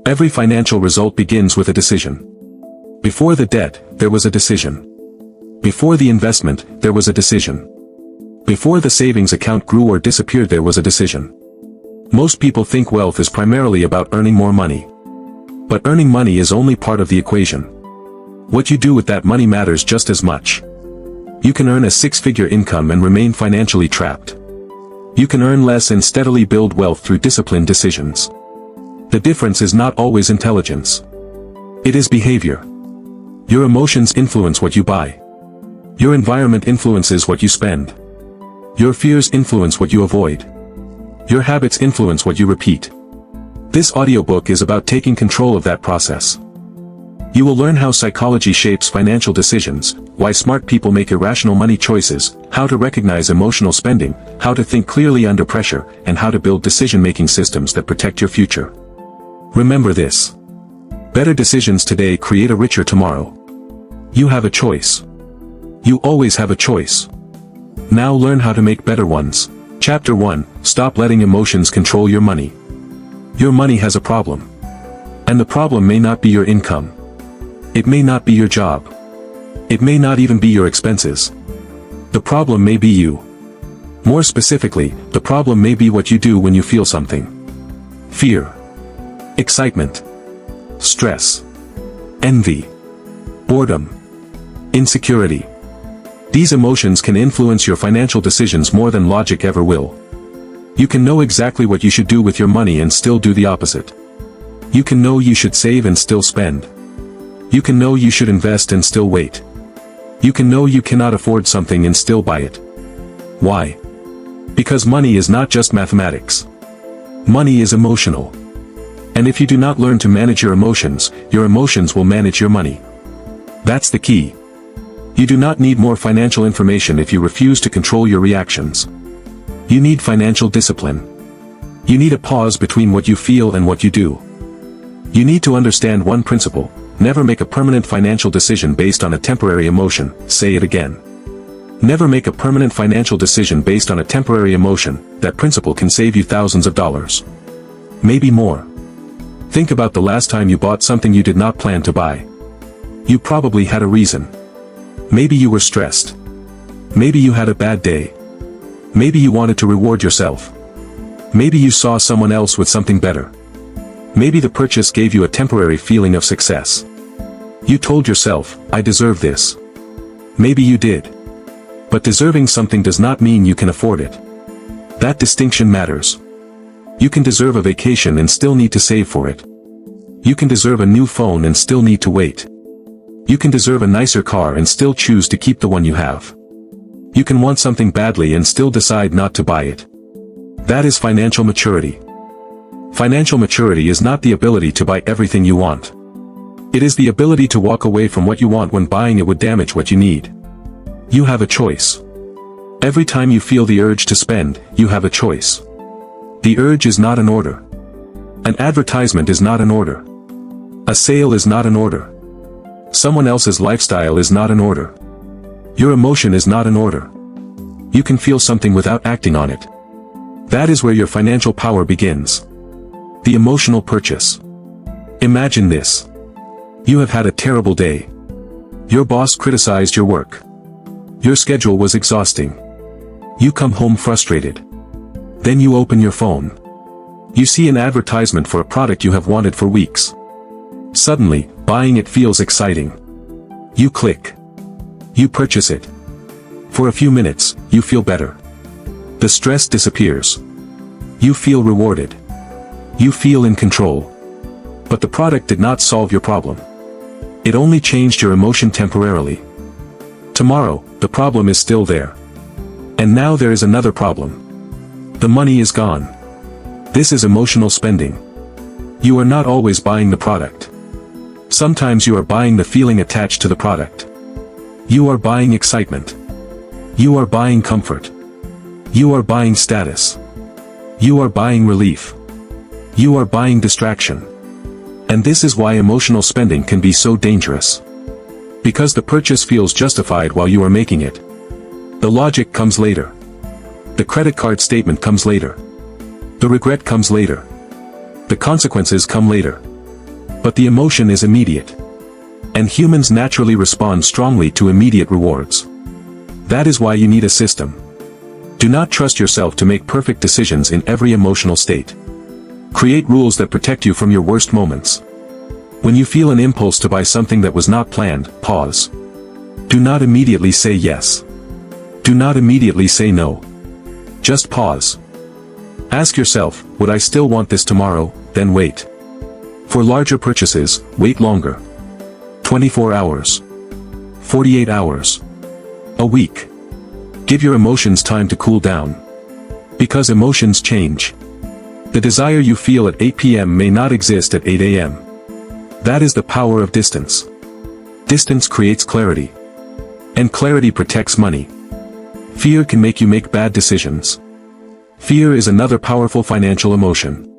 Every financial result begins with a decision. Before the debt, there was a decision. Before the investment, there was a decision. Before the savings account grew or disappeared, there was a decision. Most people think wealth is primarily about earning more money. But earning money is only part of the equation. What you do with that money matters just as much. You can earn a six-figure income and remain financially trapped. You can earn less and steadily build wealth through disciplined decisions. The difference is not always intelligence. It is behavior. Your emotions influence what you buy. Your environment influences what you spend. Your fears influence what you avoid. Your habits influence what you repeat. This audiobook is about taking control of that process. You will learn how psychology shapes financial decisions, why smart people make irrational money choices, how to recognize emotional spending, how to think clearly under pressure, and how to build decision-making systems that protect your future. Remember this. Better decisions today create a richer tomorrow. You have a choice. You always have a choice. Now learn how to make better ones. Chapter 1, Stop letting emotions control your money. Your money has a problem. And the problem may not be your income. It may not be your job. It may not even be your expenses. The problem may be you. More specifically, the problem may be what you do when you feel something. Fear. Excitement. Stress. Envy. Boredom. Insecurity. These emotions can influence your financial decisions more than logic ever will. You can know exactly what you should do with your money and still do the opposite. You can know you should save and still spend. You can know you should invest and still wait. You can know you cannot afford something and still buy it. Why? Because money is not just mathematics. Money is emotional. And if you do not learn to manage your emotions will manage your money. That's the key. You do not need more financial information if you refuse to control your reactions. You need financial discipline. You need a pause between what you feel and what you do. You need to understand one principle: never make a permanent financial decision based on a temporary emotion. Say it again. Never make a permanent financial decision based on a temporary emotion. That principle can save you thousands of dollars. Maybe more. Think about the last time you bought something you did not plan to buy. You probably had a reason. Maybe you were stressed. Maybe you had a bad day. Maybe you wanted to reward yourself. Maybe you saw someone else with something better. Maybe the purchase gave you a temporary feeling of success. You told yourself, "I deserve this." Maybe you did. But deserving something does not mean you can afford it. That distinction matters. You can deserve a vacation and still need to save for it. You can deserve a new phone and still need to wait. You can deserve a nicer car and still choose to keep the one you have. You can want something badly and still decide not to buy it. That is financial maturity. Financial maturity is not the ability to buy everything you want. It is the ability to walk away from what you want when buying it would damage what you need. You have a choice. Every time you feel the urge to spend, you have a choice. The urge is not an order. An advertisement is not an order. A sale is not an order. Someone else's lifestyle is not an order. Your emotion is not an order. You can feel something without acting on it. That is where your financial power begins. The emotional purchase. Imagine this. You have had a terrible day. Your boss criticized your work. Your schedule was exhausting. You come home frustrated. Then you open your phone. You see an advertisement for a product you have wanted for weeks. Suddenly, buying it feels exciting. You click. You purchase it. For a few minutes, you feel better. The stress disappears. You feel rewarded. You feel in control. But the product did not solve your problem. It only changed your emotion temporarily. Tomorrow, the problem is still there. And now there is another problem. The money is gone. This is emotional spending. You are not always buying the product. Sometimes you are buying the feeling attached to the product. You are buying excitement. You are buying comfort. You are buying status. You are buying relief. You are buying distraction. And this is why emotional spending can be so dangerous. Because the purchase feels justified while you are making it. The logic comes later. The credit card statement comes later. The regret comes later. The consequences come later. But the emotion is immediate. And humans naturally respond strongly to immediate rewards. That is why you need a system. Do not trust yourself to make perfect decisions in every emotional state. Create rules that protect you from your worst moments. When you feel an impulse to buy something that was not planned, pause. Do not immediately say yes. Do not immediately say no. Just pause. Ask yourself, would I still want this tomorrow? Then wait. For larger purchases, wait longer. 24 hours. 48 hours. A week. Give your emotions time to cool down. Because emotions change. The desire you feel at 8 p.m. may not exist at 8 a.m. That is the power of distance. Distance creates clarity. And clarity protects money. Fear can make you make bad decisions. Fear is another powerful financial emotion.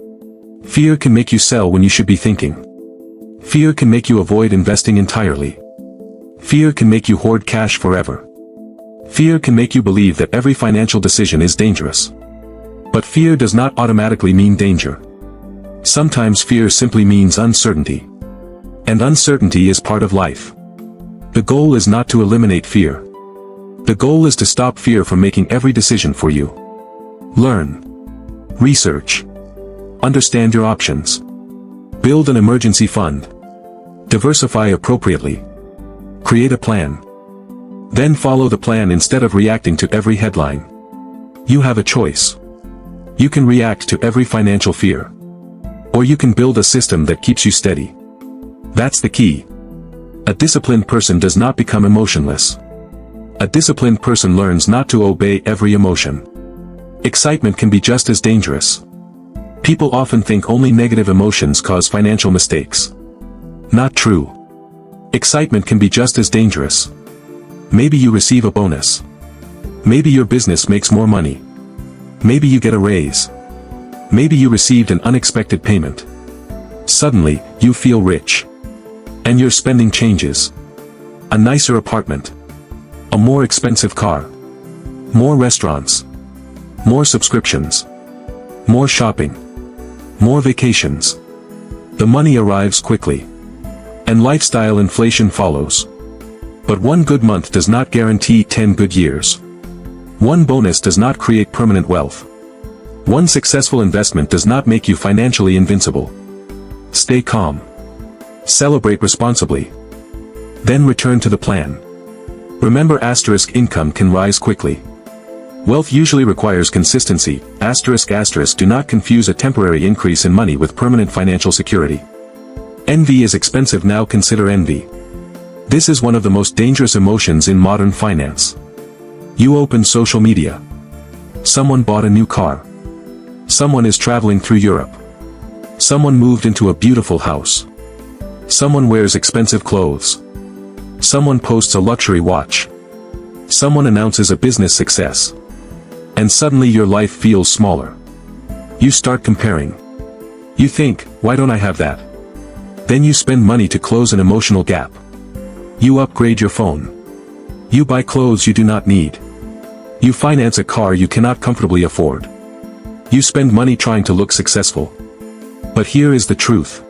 Fear can make you sell when you should be thinking. Fear can make you avoid investing entirely. Fear can make you hoard cash forever. Fear can make you believe that every financial decision is dangerous. But fear does not automatically mean danger. Sometimes fear simply means uncertainty. And uncertainty is part of life. The goal is not to eliminate fear. The goal is to stop fear from making every decision for you. Learn. Research. Understand your options. Build an emergency fund. Diversify appropriately. Create a plan. Then follow the plan instead of reacting to every headline. You have a choice. You can react to every financial fear. Or you can build a system that keeps you steady. That's the key. A disciplined person does not become emotionless. A disciplined person learns not to obey every emotion. Excitement can be just as dangerous. People often think only negative emotions cause financial mistakes. Not true. Excitement can be just as dangerous. Maybe you receive a bonus. Maybe your business makes more money. Maybe you get a raise. Maybe you received an unexpected payment. Suddenly, you feel rich. And your spending changes. A nicer apartment. A more expensive car. More restaurants. More subscriptions. More shopping. More vacations. The money arrives quickly. And lifestyle inflation follows. But one good month does not guarantee 10 good years. One bonus does not create permanent wealth. One successful investment does not make you financially invincible. Stay calm. Celebrate responsibly. Then return to the plan. Remember, income can rise quickly. Wealth usually requires consistency. Do not confuse a temporary increase in money with permanent financial security. Envy is expensive. Now consider envy. This is one of the most dangerous emotions in modern finance. You open social media. Someone bought a new car. Someone is traveling through Europe. Someone moved into a beautiful house. Someone wears expensive clothes. Someone posts a luxury watch. Someone announces a business success. And suddenly your life feels smaller. You start comparing. You think, why don't I have that? Then you spend money to close an emotional gap. You upgrade your phone. You buy clothes you do not need. You finance a car you cannot comfortably afford. You spend money trying to look successful. But here is the truth.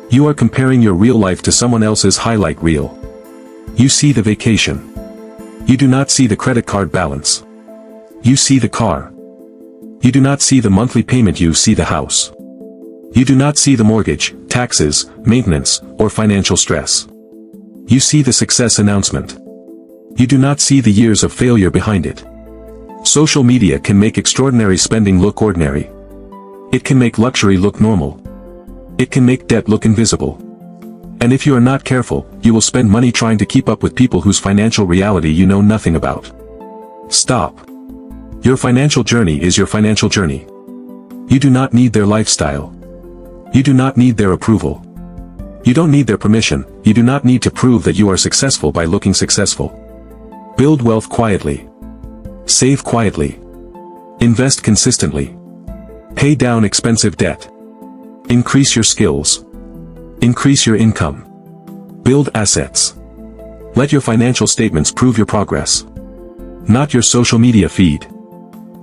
You are comparing your real life to someone else's highlight reel. You see the vacation. You do not see the credit card balance. You see the car. You do not see the monthly payment. You see the house. You do not see the mortgage, taxes, maintenance, or financial stress. You see the success announcement. You do not see the years of failure behind it. Social media can make extraordinary spending look ordinary. It can make luxury look normal. It can make debt look invisible. And if you are not careful, you will spend money trying to keep up with people whose financial reality you know nothing about. Stop. Your financial journey is your financial journey. You do not need their lifestyle. You do not need their approval. You don't need their permission. You do not need to prove that you are successful by looking successful. Build wealth quietly. Save quietly. Invest consistently. Pay down expensive debt. Increase your skills. Increase your income. Build assets. Let your financial statements prove your progress. Not your social media feed.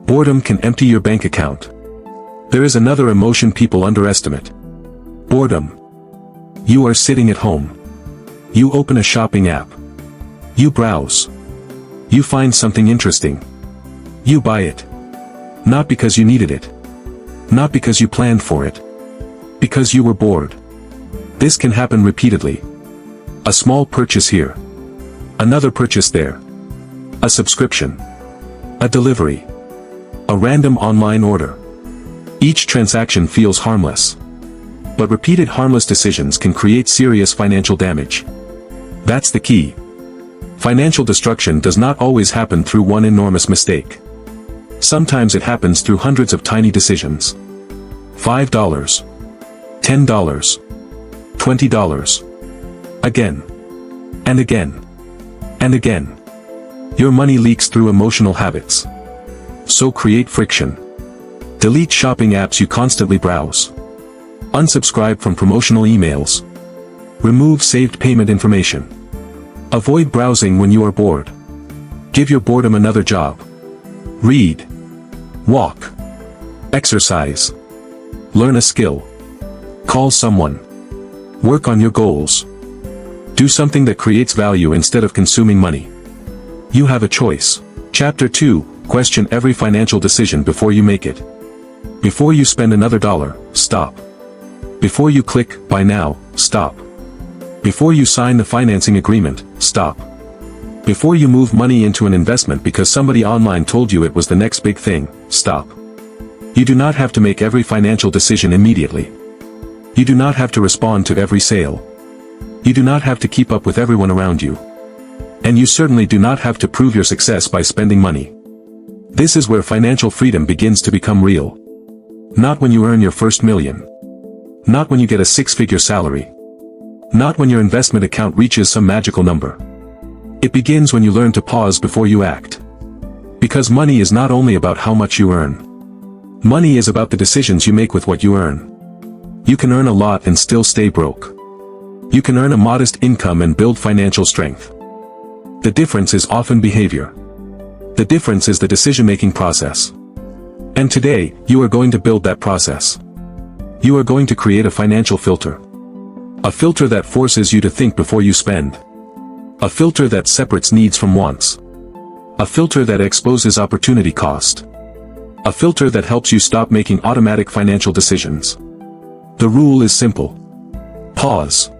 Boredom can empty your bank account. There is another emotion people underestimate. Boredom. You are sitting at home. You open a shopping app. You browse. You find something interesting. You buy it. Not because you needed it. Not because you planned for it. Because you were bored. This can happen repeatedly. A small purchase here. Another purchase there. A subscription. A delivery. A random online order. Each transaction feels harmless. But repeated harmless decisions can create serious financial damage. That's the key. Financial destruction does not always happen through one enormous mistake. Sometimes it happens through hundreds of tiny decisions. $5. $10. $20. Again. And again. And again. Your money leaks through emotional habits. So create friction. Delete shopping apps you constantly browse. Unsubscribe from promotional emails. Remove saved payment information. Avoid browsing when you are bored. Give your boredom another job. Read. Walk. Exercise. Learn a skill. Call someone. Work on your goals. Do something that creates value instead of consuming money. You have a choice. Chapter 2. Question every financial decision before you make it. Before you spend another dollar, stop. Before you click Buy Now, stop. Before you sign the financing agreement, stop. Before you move money into an investment because somebody online told you it was the next big thing, stop. You do not have to make every financial decision immediately. You do not have to respond to every sale. You do not have to keep up with everyone around you. And you certainly do not have to prove your success by spending money. This is where financial freedom begins to become real. Not when you earn your first million. Not when you get a six-figure salary. Not when your investment account reaches some magical number. It begins when you learn to pause before you act. Because money is not only about how much you earn. Money is about the decisions you make with what you earn. You can earn a lot and still stay broke. You can earn a modest income and build financial strength. The difference is often behavior. The difference is the decision-making process. And today, you are going to build that process. You are going to create a financial filter. A filter that forces you to think before you spend. A filter that separates needs from wants. A filter that exposes opportunity cost. A filter that helps you stop making automatic financial decisions. The rule is simple. Pause.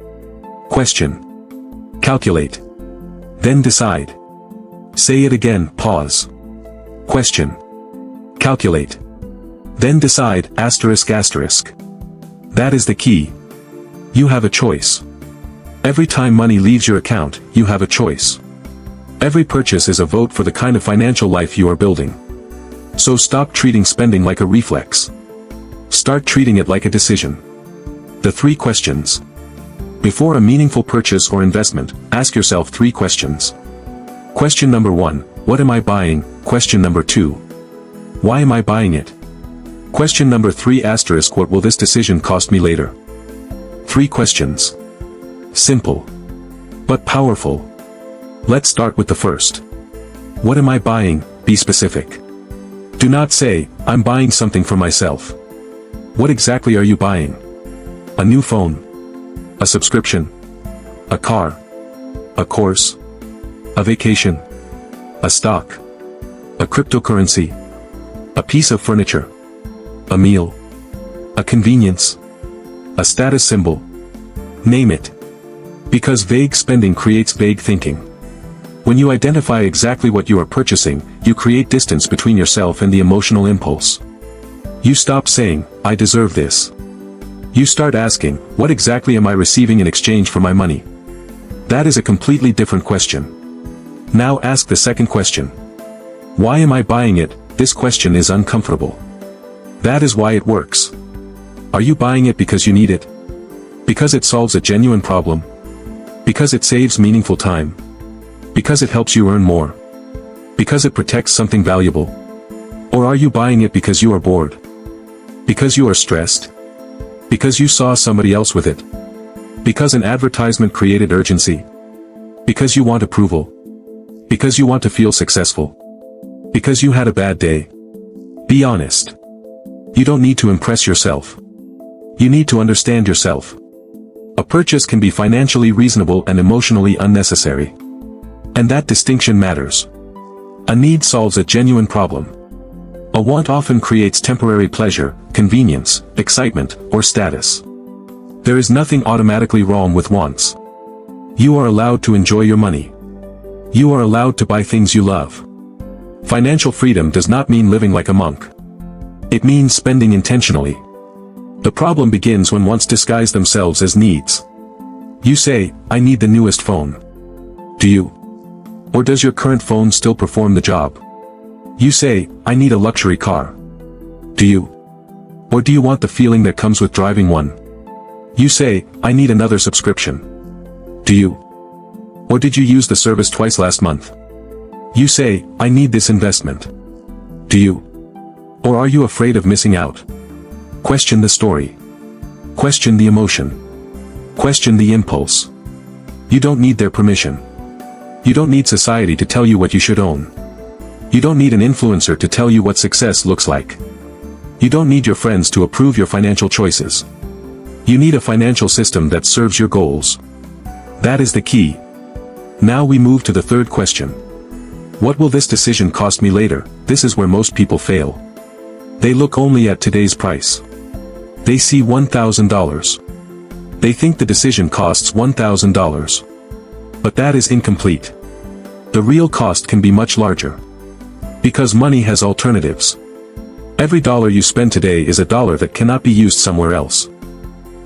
Question. Calculate. Then decide. Say it again, pause. Question. Calculate. Then decide, asterisk asterisk. That is the key. You have a choice. Every time money leaves your account, you have a choice. Every purchase is a vote for the kind of financial life you are building. So stop treating spending like a reflex. Start treating it like a decision. The 3 questions. Before a meaningful purchase or investment, ask yourself 3 questions. Question number 1, what am I buying? Question number 2, why am I buying it? Question number 3 asterisk, what will this decision cost me later? 3 questions. Simple. But powerful. Let's start with the first. What am I buying? Be specific. Do not say, I'm buying something for myself. What exactly are you buying? A new phone? A subscription? A car? A course? A vacation? A stock? A cryptocurrency? A piece of furniture? A meal? A convenience? A status symbol? Name it. Because vague spending creates vague thinking. When you identify exactly what you are purchasing, you create distance between yourself and the emotional impulse. You stop saying, I deserve this. You start asking, what exactly am I receiving in exchange for my money? That is a completely different question. Now ask the second question. Why am I buying it? This question is uncomfortable. That is why it works. Are you buying it because you need it? Because it solves a genuine problem? Because it saves meaningful time? Because it helps you earn more? Because it protects something valuable? Or are you buying it because you are bored? Because you are stressed? Because you saw somebody else with it? Because an advertisement created urgency? Because you want approval? Because you want to feel successful? Because you had a bad day? Be honest. You don't need to impress yourself. You need to understand yourself. A purchase can be financially reasonable and emotionally unnecessary. And that distinction matters. A need solves a genuine problem. A want often creates temporary pleasure, convenience, excitement, or status. There is nothing automatically wrong with wants. You are allowed to enjoy your money. You are allowed to buy things you love. Financial freedom does not mean living like a monk. It means spending intentionally. The problem begins when wants disguise themselves as needs. You say, I need the newest phone. Do you? Or does your current phone still perform the job? You say, I need a luxury car. Do you? Or do you want the feeling that comes with driving one? You say, I need another subscription. Do you? Or did you use the service twice last month? You say, I need this investment. Do you? Or are you afraid of missing out? Question the story. Question the emotion. Question the impulse. You don't need their permission. You don't need society to tell you what you should own. You don't need an influencer to tell you what success looks like. You don't need your friends to approve your financial choices. You need a financial system that serves your goals. That is the key. Now we move to the third question. What will this decision cost me later? This is where most people fail. They look only at today's price. They see $1,000. They think the decision costs $1,000. But that is incomplete. The real cost can be much larger. Because money has alternatives. Every dollar you spend today is a dollar that cannot be used somewhere else.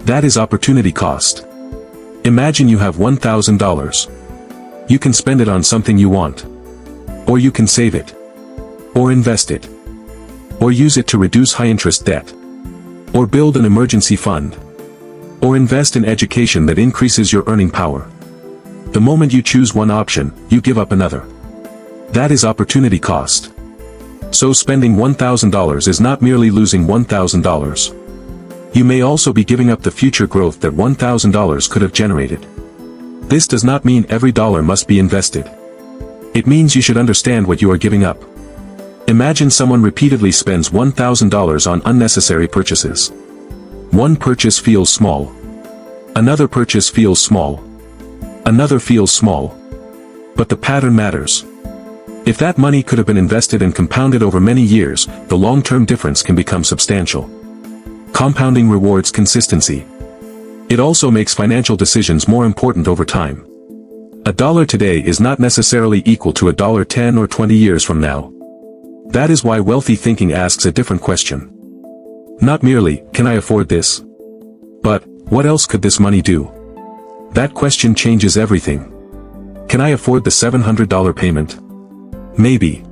That is opportunity cost. Imagine you have $1,000. You can spend it on something you want. Or you can save it. Or invest it. Or use it to reduce high-interest debt. Or build an emergency fund. Or invest in education that increases your earning power. The moment you choose one option, you give up another. That is opportunity cost. So spending $1,000 is not merely losing $1,000. You may also be giving up the future growth that $1,000 could have generated. This does not mean every dollar must be invested. It means you should understand what you are giving up. Imagine someone repeatedly spends $1,000 on unnecessary purchases. One purchase feels small. Another purchase feels small. Another feels small. But the pattern matters. If that money could have been invested and compounded over many years, the long-term difference can become substantial. Compounding rewards consistency. It also makes financial decisions more important over time. A dollar today is not necessarily equal to $1 10 or 20 years from now. That is why wealthy thinking asks a different question. Not merely, can I afford this? But, what else could this money do? That question changes everything. Can I afford the $700 payment? Maybe.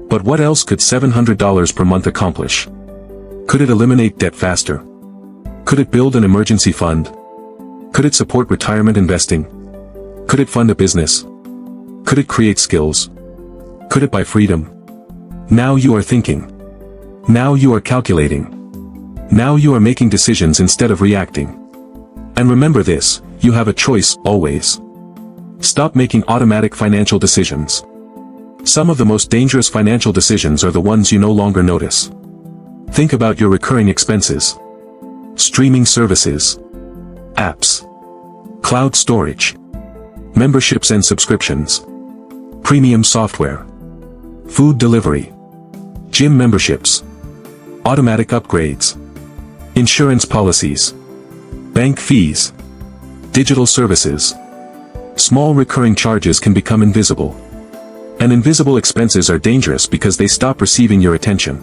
But what else could $700 per month accomplish? Could it eliminate debt faster? Could it build an emergency fund? Could it support retirement investing? Could it fund a business? Could it create skills? Could it buy freedom? Now you are thinking. Now you are calculating. Now you are making decisions instead of reacting. And remember this, you have a choice, always. Stop making automatic financial decisions. Some of the most dangerous financial decisions are the ones you no longer notice. Think about your recurring expenses. Streaming services. Apps. Cloud storage. Memberships and subscriptions. Premium software. Food delivery. Gym memberships. Automatic upgrades. Insurance policies. Bank fees. Digital services. Small recurring charges can become invisible. And invisible expenses are dangerous because they stop receiving your attention.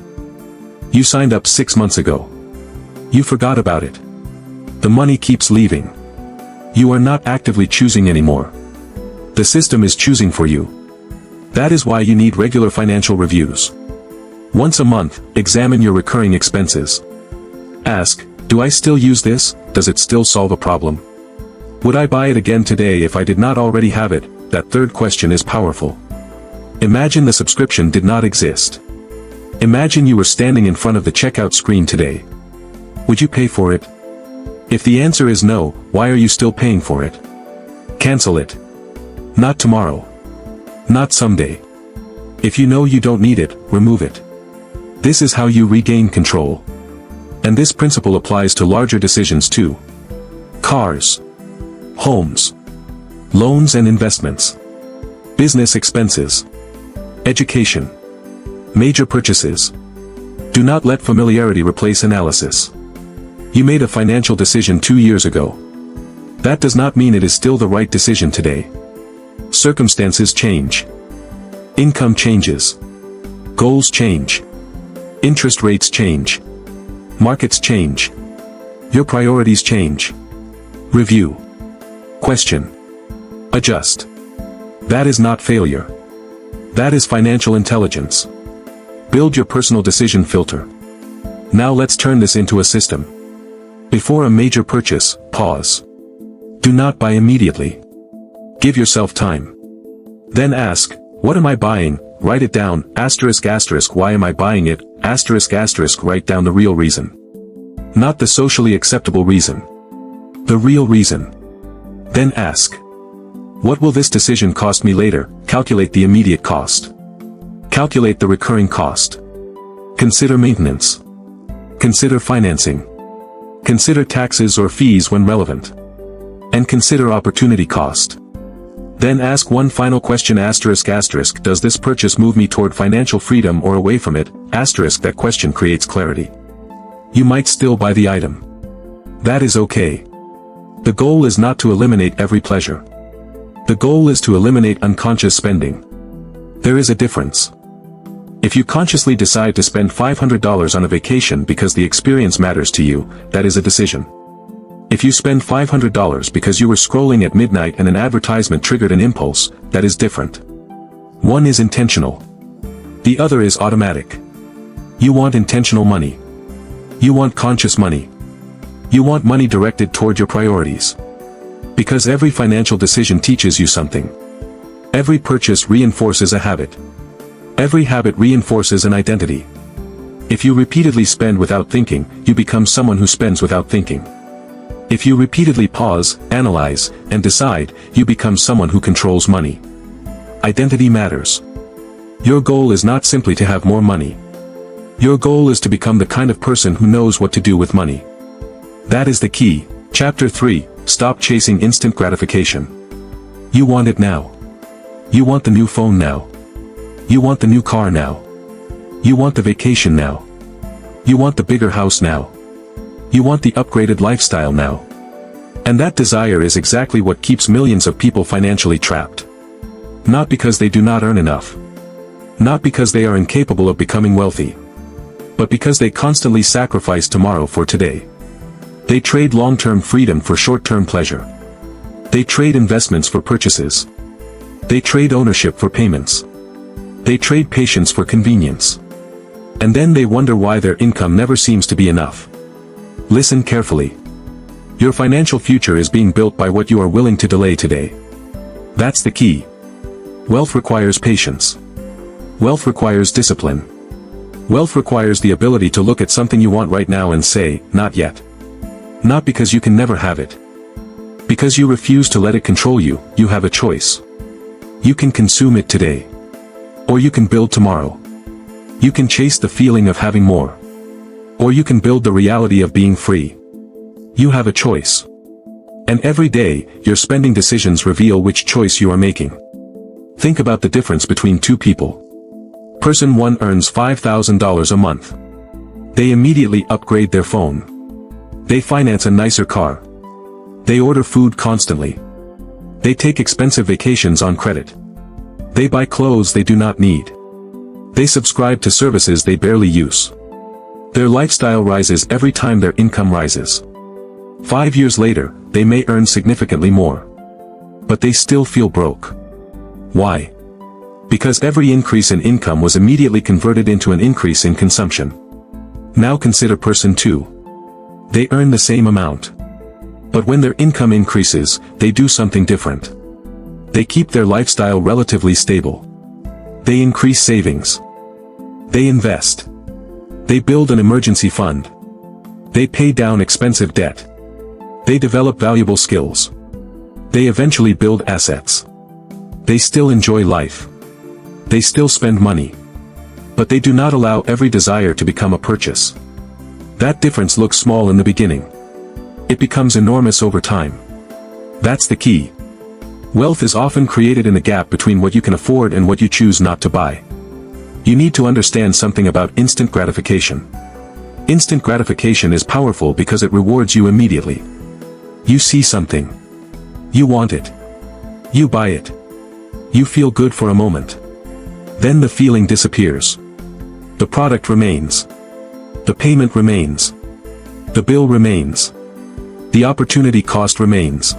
You signed up 6 months ago. You forgot about it. The money keeps leaving. You are not actively choosing anymore. The system is choosing for you. That is why you need regular financial reviews. Once a month, examine your recurring expenses. Ask, do I still use this? Does it still solve a problem? Would I buy it again today if I did not already have it? That third question is powerful. Imagine the subscription did not exist. Imagine you were standing in front of the checkout screen today. Would you pay for it? If the answer is no, why are you still paying for it? Cancel it. Not tomorrow. Not someday. If you know you don't need it, remove it. This is how you regain control. And this principle applies to larger decisions too. Cars. homes, loans and investments, business expenses, education, major purchases. Do not let familiarity replace analysis. You made a financial decision 2 years ago. That does not mean it is still the right decision today. Circumstances change. Income changes. Goals change. Interest rates change. Markets change. Your priorities change. Review. Question. Adjust. That is not failure. That is financial intelligence. Build your personal decision filter. Now let's turn this into a system. Before a major purchase, pause. Do not buy immediately. Give yourself time. Then ask, what am I buying? Write it down, asterisk asterisk, why am I buying it, asterisk asterisk, write down the real reason. Not the socially acceptable reason. The real reason. Then ask, what will this decision cost me later? Calculate the immediate cost. Calculate the recurring cost. Consider maintenance. Consider financing. Consider taxes or fees when relevant. And consider opportunity cost. Then ask one final question, asterisk asterisk, does this purchase move me toward financial freedom or away from it? Asterisk, that question creates clarity. You might still buy the item. That is okay. The goal is not to eliminate every pleasure. The goal is to eliminate unconscious spending. There is a difference. If you consciously decide to spend $500 on a vacation because the experience matters to you, that is a decision. If you spend $500 because you were scrolling at midnight and an advertisement triggered an impulse, that is different. One is intentional. The other is automatic. You want intentional money. You want conscious money. You want money directed toward your priorities. Because every financial decision teaches you something. Every purchase reinforces a habit. Every habit reinforces an identity. If you repeatedly spend without thinking, you become someone who spends without thinking. If you repeatedly pause, analyze, and decide, you become someone who controls money. Identity matters. Your goal is not simply to have more money. Your goal is to become the kind of person who knows what to do with money. That is the key. Chapter 3, Stop chasing instant gratification. You want it now. You want the new phone now. You want the new car now. You want the vacation now. You want the bigger house now. You want the upgraded lifestyle now. And that desire is exactly what keeps millions of people financially trapped. Not because they do not earn enough. Not because they are incapable of becoming wealthy. But because they constantly sacrifice tomorrow for today. They trade long-term freedom for short-term pleasure. They trade investments for purchases. They trade ownership for payments. They trade patience for convenience. And then they wonder why their income never seems to be enough. Listen carefully. Your financial future is being built by what you are willing to delay today. That's the key. Wealth requires patience. Wealth requires discipline. Wealth requires the ability to look at something you want right now and say, not yet. Not because you can never have it. Because you refuse to let it control you, you have a choice. You can consume it today. Or you can build tomorrow. You can chase the feeling of having more. Or you can build the reality of being free. You have a choice. And every day, your spending decisions reveal which choice you are making. Think about the difference between two people. Person 1 earns $5,000 a month. They immediately upgrade their phone. They finance a nicer car. They order food constantly. They take expensive vacations on credit. They buy clothes they do not need. They subscribe to services they barely use. Their lifestyle rises every time their income rises. 5 years later, they may earn significantly more. But they still feel broke. Why? Because every increase in income was immediately converted into an increase in consumption. Now consider person 2. They earn the same amount. But when their income increases, they do something different. They keep their lifestyle relatively stable. They increase savings. They invest. They build an emergency fund. They pay down expensive debt. They develop valuable skills. They eventually build assets. They still enjoy life. They still spend money. But they do not allow every desire to become a purchase. That difference looks small in the beginning. It becomes enormous over time. That's the key. Wealth is often created in the gap between what you can afford and what you choose not to buy. You need to understand something about instant gratification. Instant gratification is powerful because it rewards you immediately. You see something. You want it. You buy it. You feel good for a moment. Then the feeling disappears. The product remains. The payment remains. The bill remains. The opportunity cost remains.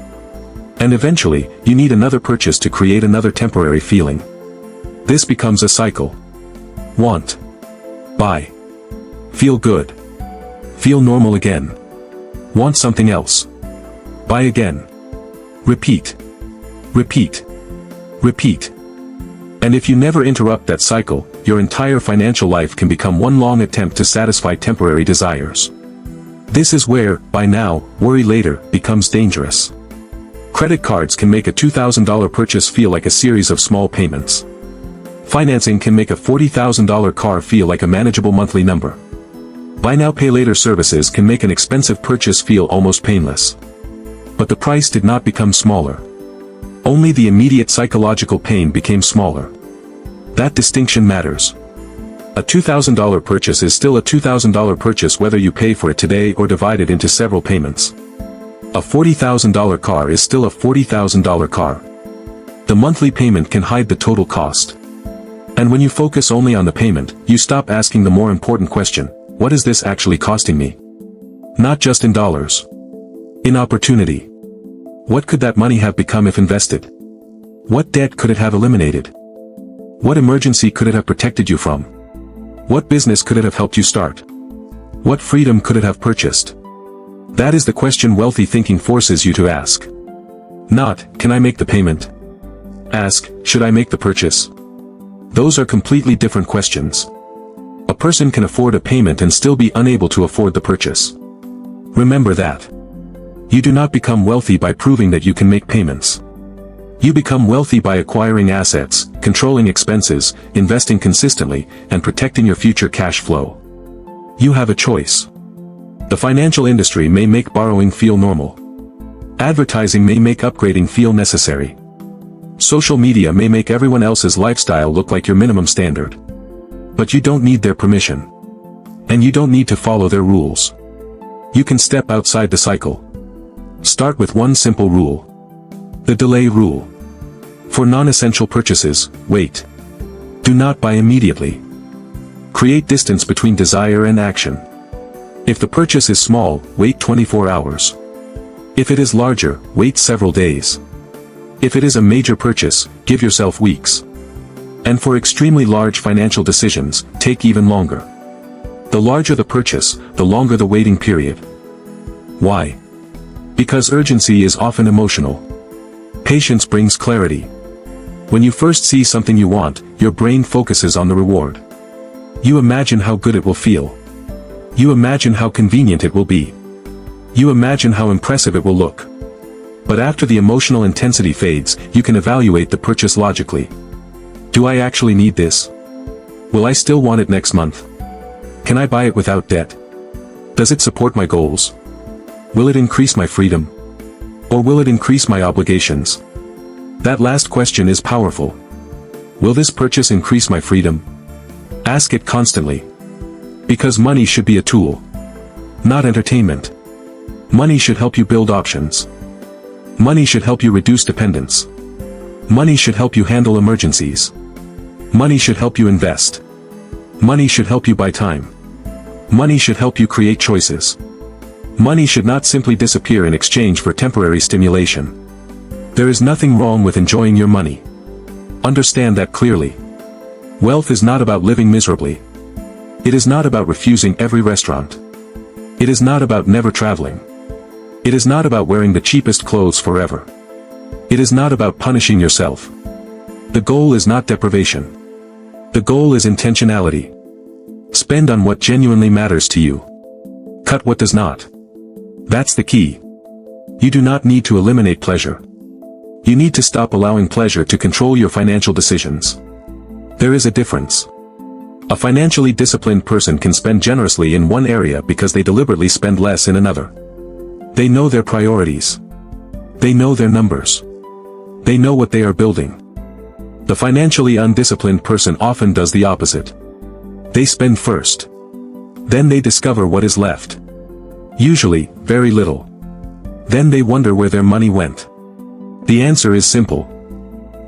And eventually, you need another purchase to create another temporary feeling. This becomes a cycle. Want. Buy. Feel good. Feel normal again. Want something else. Buy again. Repeat. Repeat. Repeat. And if you never interrupt that cycle, your entire financial life can become one long attempt to satisfy temporary desires. This is where, buy now, worry later, becomes dangerous. Credit cards can make a $2,000 purchase feel like a series of small payments. Financing can make a $40,000 car feel like a manageable monthly number. Buy now pay later services can make an expensive purchase feel almost painless. But the price did not become smaller. Only the immediate psychological pain became smaller. That distinction matters. A $2,000 purchase is still a $2,000 purchase whether you pay for it today or divide it into several payments. A $40,000 car is still a $40,000 car. The monthly payment can hide the total cost. And when you focus only on the payment, you stop asking the more important question, what is this actually costing me? Not just in dollars. In opportunity. What could that money have become if invested? What debt could it have eliminated? What emergency could it have protected you from? What business could it have helped you start? What freedom could it have purchased? That is the question wealthy thinking forces you to ask. Not, can I make the payment? Ask, should I make the purchase? Those are completely different questions. A person can afford a payment and still be unable to afford the purchase. Remember that. You do not become wealthy by proving that you can make payments. You become wealthy by acquiring assets, controlling expenses, investing consistently, and protecting your future cash flow. You have a choice. The financial industry may make borrowing feel normal. Advertising may make upgrading feel necessary. Social media may make everyone else's lifestyle look like your minimum standard. But you don't need their permission. And you don't need to follow their rules. You can step outside the cycle. Start with one simple rule. The delay rule. For non-essential purchases, wait. Do not buy immediately. Create distance between desire and action. If the purchase is small, wait 24 hours. If it is larger, wait several days. If it is a major purchase, give yourself weeks. And for extremely large financial decisions, take even longer. The larger the purchase, the longer the waiting period. Why? Because urgency is often emotional. Patience brings clarity. When you first see something you want, your brain focuses on the reward. You imagine how good it will feel. You imagine how convenient it will be. You imagine how impressive it will look. But after the emotional intensity fades, you can evaluate the purchase logically. Do I actually need this? Will I still want it next month? Can I buy it without debt? Does it support my goals? Will it increase my freedom? Or will it increase my obligations? That last question is powerful. Will this purchase increase my freedom? Ask it constantly. Because money should be a tool. Not entertainment. Money should help you build options. Money should help you reduce dependence. Money should help you handle emergencies. Money should help you invest. Money should help you buy time. Money should help you create choices. Money should not simply disappear in exchange for temporary stimulation. There is nothing wrong with enjoying your money. Understand that clearly. Wealth is not about living miserably. It is not about refusing every restaurant. It is not about never traveling. It is not about wearing the cheapest clothes forever. It is not about punishing yourself. The goal is not deprivation. The goal is intentionality. Spend on what genuinely matters to you. Cut what does not. That's the key. You do not need to eliminate pleasure. You need to stop allowing pleasure to control your financial decisions. There is a difference. A financially disciplined person can spend generously in one area because they deliberately spend less in another. They know their priorities. They know their numbers. They know what they are building. The financially undisciplined person often does the opposite. They spend first. Then they discover what is left. Usually, very little. Then they wonder where their money went. The answer is simple.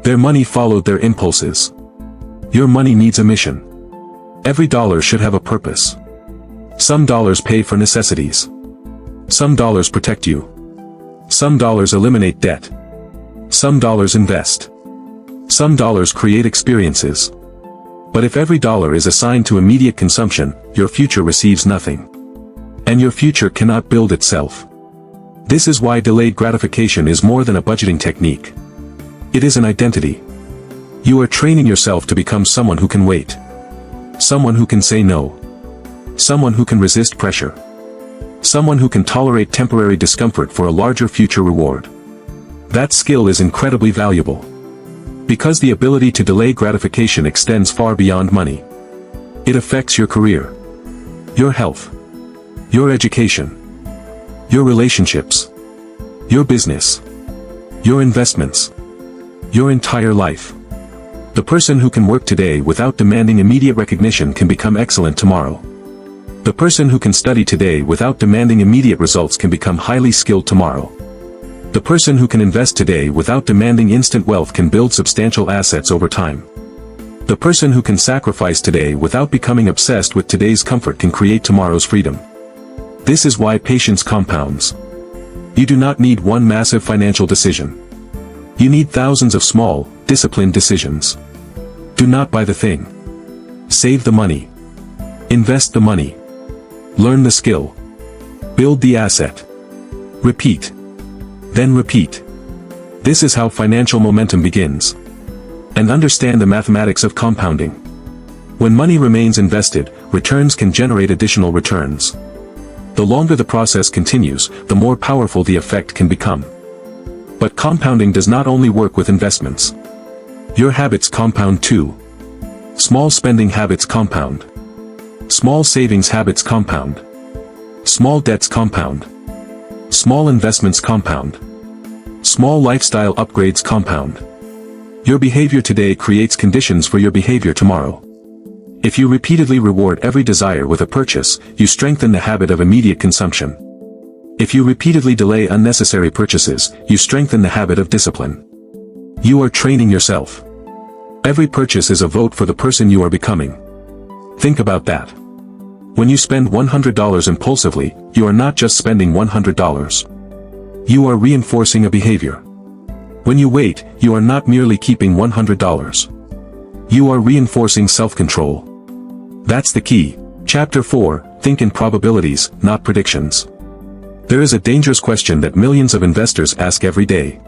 Their money followed their impulses. Your money needs a mission. Every dollar should have a purpose. Some dollars pay for necessities. Some dollars protect you. Some dollars eliminate debt. Some dollars invest. Some dollars create experiences. But if every dollar is assigned to immediate consumption, your future receives nothing. And your future cannot build itself. This is why delayed gratification is more than a budgeting technique. It is an identity. You are training yourself to become someone who can wait. Someone who can say no. Someone who can resist pressure. Someone who can tolerate temporary discomfort for a larger future reward. That skill is incredibly valuable. Because the ability to delay gratification extends far beyond money. It affects your career, your health, your education, your relationships, your business, your investments, your entire life. The person who can work today without demanding immediate recognition can become excellent tomorrow. The person who can study today without demanding immediate results can become highly skilled tomorrow. The person who can invest today without demanding instant wealth can build substantial assets over time. The person who can sacrifice today without becoming obsessed with today's comfort can create tomorrow's freedom. This is why patience compounds. You do not need one massive financial decision. You need thousands of small, disciplined decisions. Do not buy the thing. Save the money. Invest the money. Learn the skill. Build the asset. Repeat. Then repeat. This is how financial momentum begins. And understand the mathematics of compounding. When money remains invested, returns can generate additional returns. The longer the process continues, the more powerful the effect can become. But compounding does not only work with investments. Your habits compound too. Small spending habits compound. Small savings habits compound. Small debts compound. Small investments compound. Small lifestyle upgrades compound. Your behavior today creates conditions for your behavior tomorrow. If you repeatedly reward every desire with a purchase, you strengthen the habit of immediate consumption. If you repeatedly delay unnecessary purchases, you strengthen the habit of discipline. You are training yourself. Every purchase is a vote for the person you are becoming. Think about that. When you spend $100 impulsively, you are not just spending $100. You are reinforcing a behavior. When you wait, you are not merely keeping $100. You are reinforcing self-control. That's the key. Chapter 4, Think in probabilities, not predictions. There is a dangerous question that millions of investors ask every day.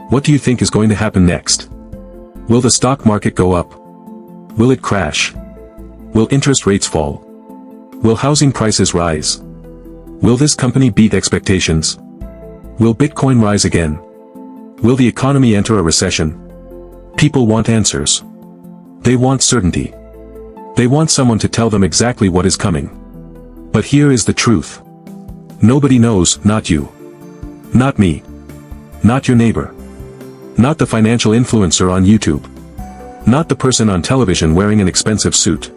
What do you think is going to happen next? Will the stock market go up? Will it crash? Will interest rates fall? Will housing prices rise? Will this company beat expectations? Will Bitcoin rise again? Will the economy enter a recession? People want answers. They want certainty. They want someone to tell them exactly what is coming. But here is the truth. Nobody knows, not you. Not me. Not your neighbor. Not the financial influencer on YouTube. Not the person on television wearing an expensive suit.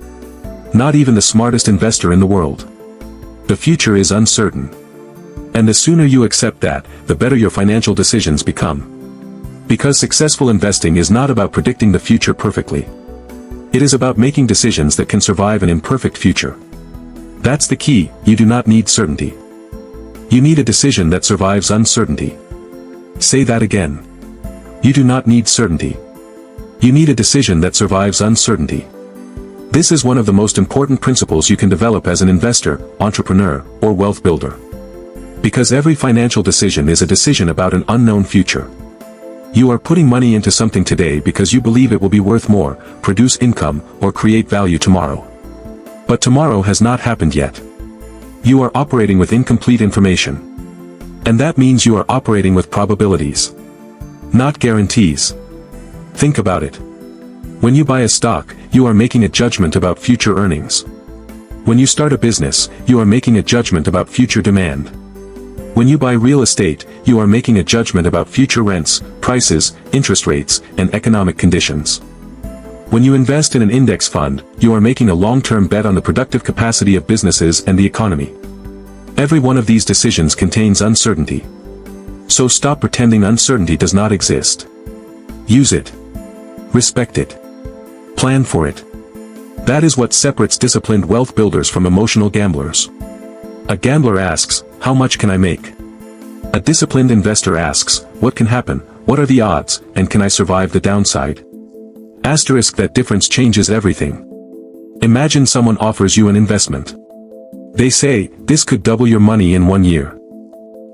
Not even the smartest investor in the world. The future is uncertain. And the sooner you accept that, the better your financial decisions become. Because successful investing is not about predicting the future perfectly. It is about making decisions that can survive an imperfect future. That's the key. You do not need certainty. You need a decision that survives uncertainty. Say that again. You do not need certainty. You need a decision that survives uncertainty. This is one of the most important principles you can develop as an investor, entrepreneur, or wealth builder. Because every financial decision is a decision about an unknown future. You are putting money into something today because you believe it will be worth more, produce income, or create value tomorrow. But tomorrow has not happened yet. You are operating with incomplete information. And that means you are operating with probabilities. Not guarantees. Think about it. When you buy a stock, you are making a judgment about future earnings. When you start a business, you are making a judgment about future demand. When you buy real estate, you are making a judgment about future rents, prices, interest rates, and economic conditions. When you invest in an index fund, you are making a long-term bet on the productive capacity of businesses and the economy. Every one of these decisions contains uncertainty. So stop pretending uncertainty does not exist. Use it. Respect it. Plan for it. That is what separates disciplined wealth builders from emotional gamblers. A gambler asks, how much can I make? A disciplined investor asks, what can happen, what are the odds, and can I survive the downside? Asterisk, that difference changes everything. Imagine someone offers you an investment. They say, this could double your money in 1 year.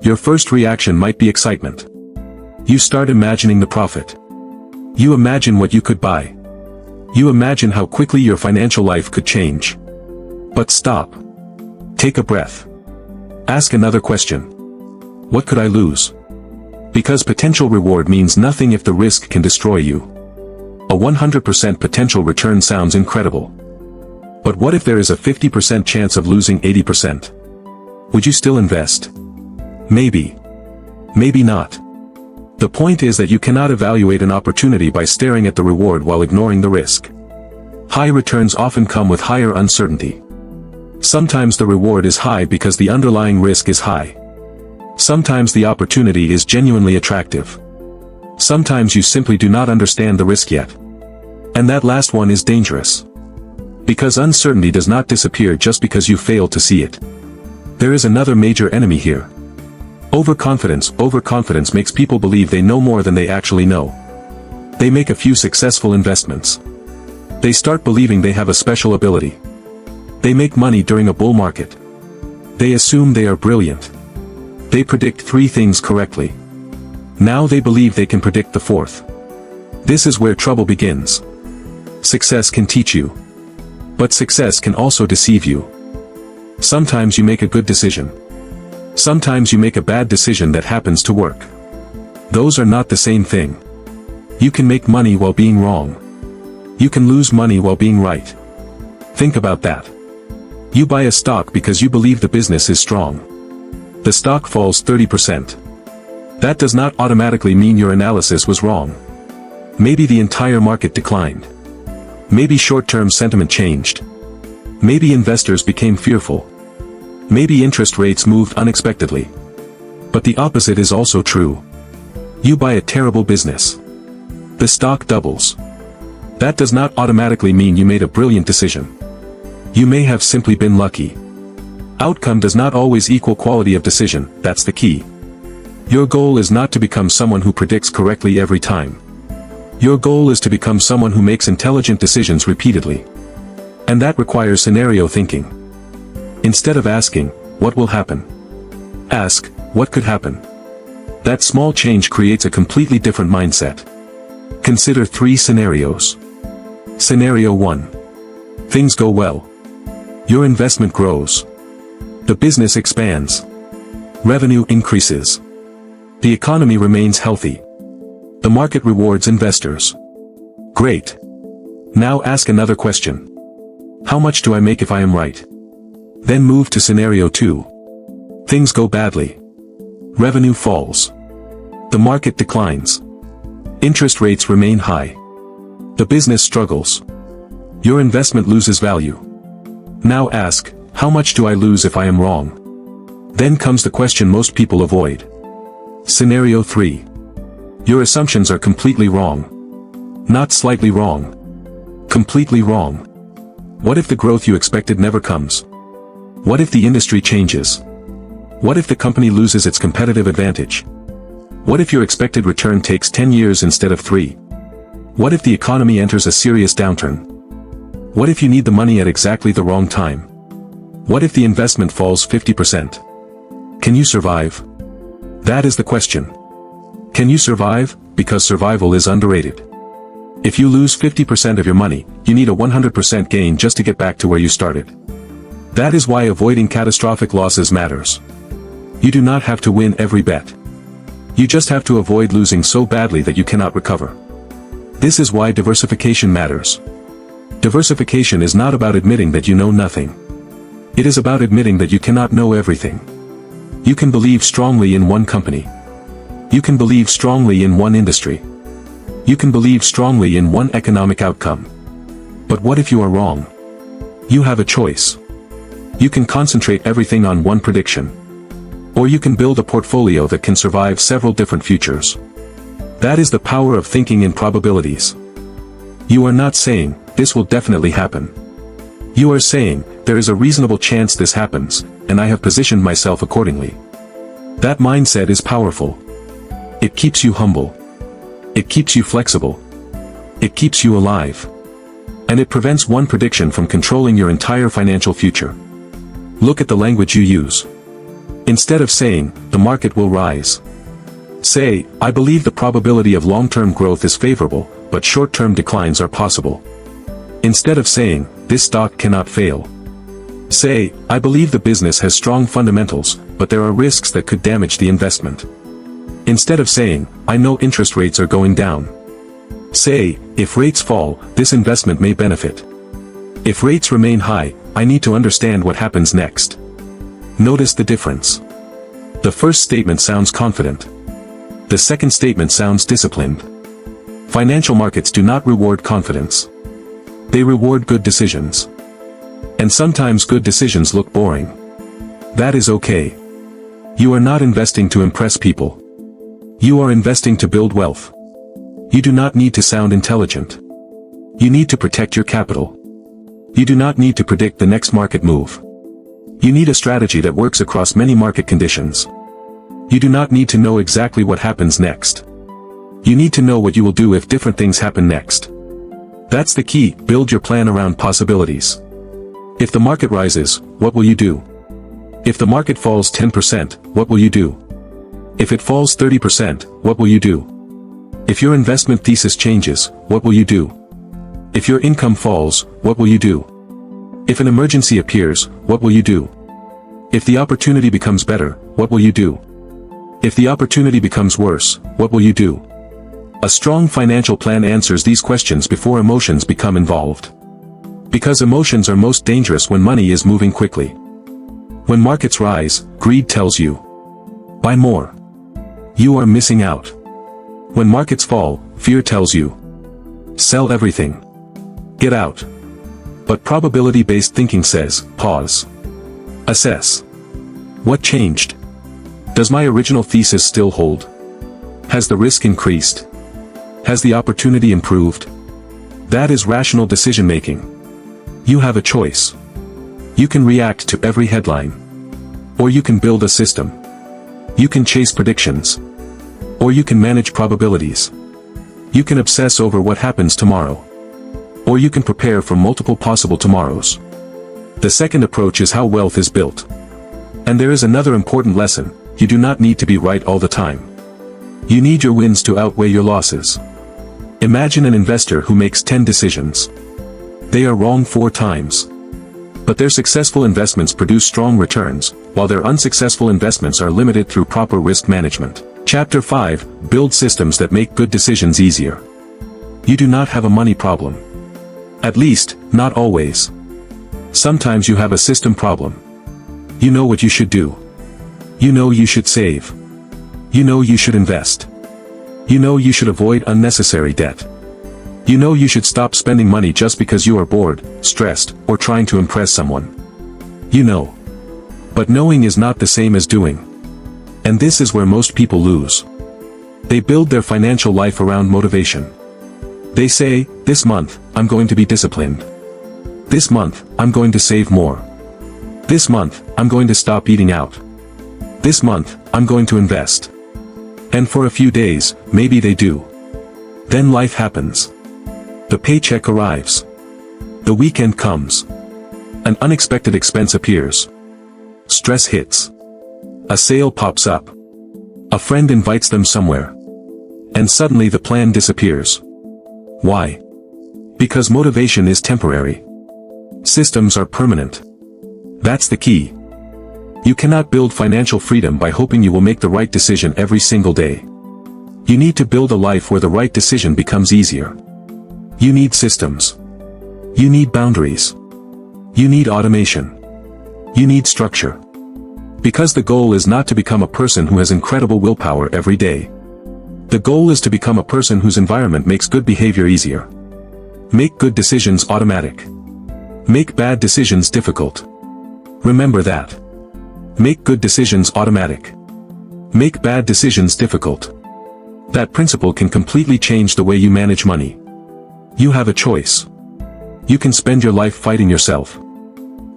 Your first reaction might be excitement. You start imagining the profit. You imagine what you could buy. You imagine how quickly your financial life could change. But stop. Take a breath. Ask another question. What could I lose? Because potential reward means nothing if the risk can destroy you. A 100% potential return sounds incredible. But what if there is a 50% chance of losing 80%? Would you still invest? Maybe. Maybe not. The point is that you cannot evaluate an opportunity by staring at the reward while ignoring the risk. High returns often come with higher uncertainty. Sometimes the reward is high because the underlying risk is high. Sometimes the opportunity is genuinely attractive. Sometimes you simply do not understand the risk yet. And that last one is dangerous. Because uncertainty does not disappear just because you fail to see it. There is another major enemy here. Overconfidence. Overconfidence makes people believe they know more than they actually know. They make a few successful investments. They start believing they have a special ability. They make money during a bull market. They assume they are brilliant. They predict 3 things correctly. Now they believe they can predict the 4th. This is where trouble begins. Success can teach you. But success can also deceive you. Sometimes you make a good decision. Sometimes you make a bad decision that happens to work. Those are not the same thing. You can make money while being wrong. You can lose money while being right. Think about that. You buy a stock because you believe the business is strong. The stock falls 30%. That does not automatically mean your analysis was wrong. Maybe the entire market declined. Maybe short-term sentiment changed. Maybe investors became fearful. Maybe interest rates moved unexpectedly. But the opposite is also true. You buy a terrible business. The stock doubles. That does not automatically mean you made a brilliant decision. You may have simply been lucky. Outcome does not always equal quality of decision, that's the key. Your goal is not to become someone who predicts correctly every time. Your goal is to become someone who makes intelligent decisions repeatedly. And that requires scenario thinking. Instead of asking, what will happen? Ask, what could happen? That small change creates a completely different mindset. Consider 3 scenarios. Scenario 1. Things go well. Your investment grows. The business expands. Revenue increases. The economy remains healthy. The market rewards investors. Great. Now ask another question. How much do I make if I am right? Then move to scenario 2. Things go badly. Revenue falls. The market declines. Interest rates remain high. The business struggles. Your investment loses value. Now ask, how much do I lose if I am wrong? Then comes the question most people avoid. Scenario 3. Your assumptions are completely wrong. Not slightly wrong. Completely wrong. What if the growth you expected never comes? What if the industry changes? What if the company loses its competitive advantage? What if your expected return takes 10 years instead of 3? What if the economy enters a serious downturn? What if you need the money at exactly the wrong time? What if the investment falls 50%? Can you survive? That is the question. Can you survive? Because survival is underrated. If you lose 50% of your money, you need a 100% gain just to get back to where you started. That is why avoiding catastrophic losses matters. You do not have to win every bet. You just have to avoid losing so badly that you cannot recover. This is why diversification matters. Diversification is not about admitting that you know nothing. It is about admitting that you cannot know everything. You can believe strongly in one company. You can believe strongly in one industry. You can believe strongly in one economic outcome. But what if you are wrong? You have a choice. You can concentrate everything on one prediction. Or you can build a portfolio that can survive several different futures. That is the power of thinking in probabilities. You are not saying, this will definitely happen. You are saying, there is a reasonable chance this happens, and I have positioned myself accordingly. That mindset is powerful. It keeps you humble. It keeps you flexible. It keeps you alive. And it prevents one prediction from controlling your entire financial future. Look at the language you use. Instead of saying, the market will rise, say, I believe the probability of long-term growth is favorable, but short-term declines are possible. Instead of saying, this stock cannot fail, say, I believe the business has strong fundamentals, but there are risks that could damage the investment. Instead of saying, I know interest rates are going down, say, if rates fall, this investment may benefit. If rates remain high, I need to understand what happens next. Notice the difference. The first statement sounds confident. The second statement sounds disciplined. Financial markets do not reward confidence. They reward good decisions. And sometimes good decisions look boring. That is okay. You are not investing to impress people. You are investing to build wealth. You do not need to sound intelligent. You need to protect your capital. You do not need to predict the next market move. You need a strategy that works across many market conditions. You do not need to know exactly what happens next. You need to know what you will do if different things happen next. That's the key. Build your plan around possibilities. If the market rises, what will you do? If the market falls 10%, what will you do? If it falls 30%, what will you do? If your investment thesis changes, what will you do? If your income falls, what will you do? If an emergency appears, what will you do? If the opportunity becomes better, what will you do? If the opportunity becomes worse, what will you do? A strong financial plan answers these questions before emotions become involved. Because emotions are most dangerous when money is moving quickly. When markets rise, greed tells you, buy more. You are missing out. When markets fall, fear tells you, sell everything. Get out. But probability-based thinking says, pause. Assess. What changed? Does my original thesis still hold? Has the risk increased? Has the opportunity improved? That is rational decision-making. You have a choice. You can react to every headline. Or you can build a system. You can chase predictions. Or you can manage probabilities. You can obsess over what happens tomorrow. Or you can prepare for multiple possible tomorrows. The second approach is how wealth is built. And there is another important lesson: you do not need to be right all the time. You need your wins to outweigh your losses. Imagine an investor who makes 10 decisions. They are wrong 4 times. But their successful investments produce strong returns, while their unsuccessful investments are limited through proper risk management. Chapter 5: Build systems that make good decisions easier. You do not have a money problem. At least, not always. Sometimes you have a system problem. You know what you should do. You know you should save. You know you should invest. You know you should avoid unnecessary debt. You know you should stop spending money just because you are bored, stressed, or trying to impress someone. You know. But knowing is not the same as doing. And this is where most people lose. They build their financial life around motivation. They say, this month, I'm going to be disciplined. This month, I'm going to save more. This month, I'm going to stop eating out. This month, I'm going to invest. And for a few days, maybe they do. Then life happens. The paycheck arrives. The weekend comes. An unexpected expense appears. Stress hits. A sale pops up. A friend invites them somewhere. And suddenly the plan disappears. Why? Because motivation is temporary. Systems are permanent. That's the key. You cannot build financial freedom by hoping you will make the right decision every single day. You need to build a life where the right decision becomes easier. You need systems. You need boundaries. You need automation. You need structure. Because the goal is not to become a person who has incredible willpower every day. The goal is to become a person whose environment makes good behavior easier. Make good decisions automatic. Make bad decisions difficult. Remember that. Make good decisions automatic. Make bad decisions difficult. That principle can completely change the way you manage money. You have a choice. You can spend your life fighting yourself.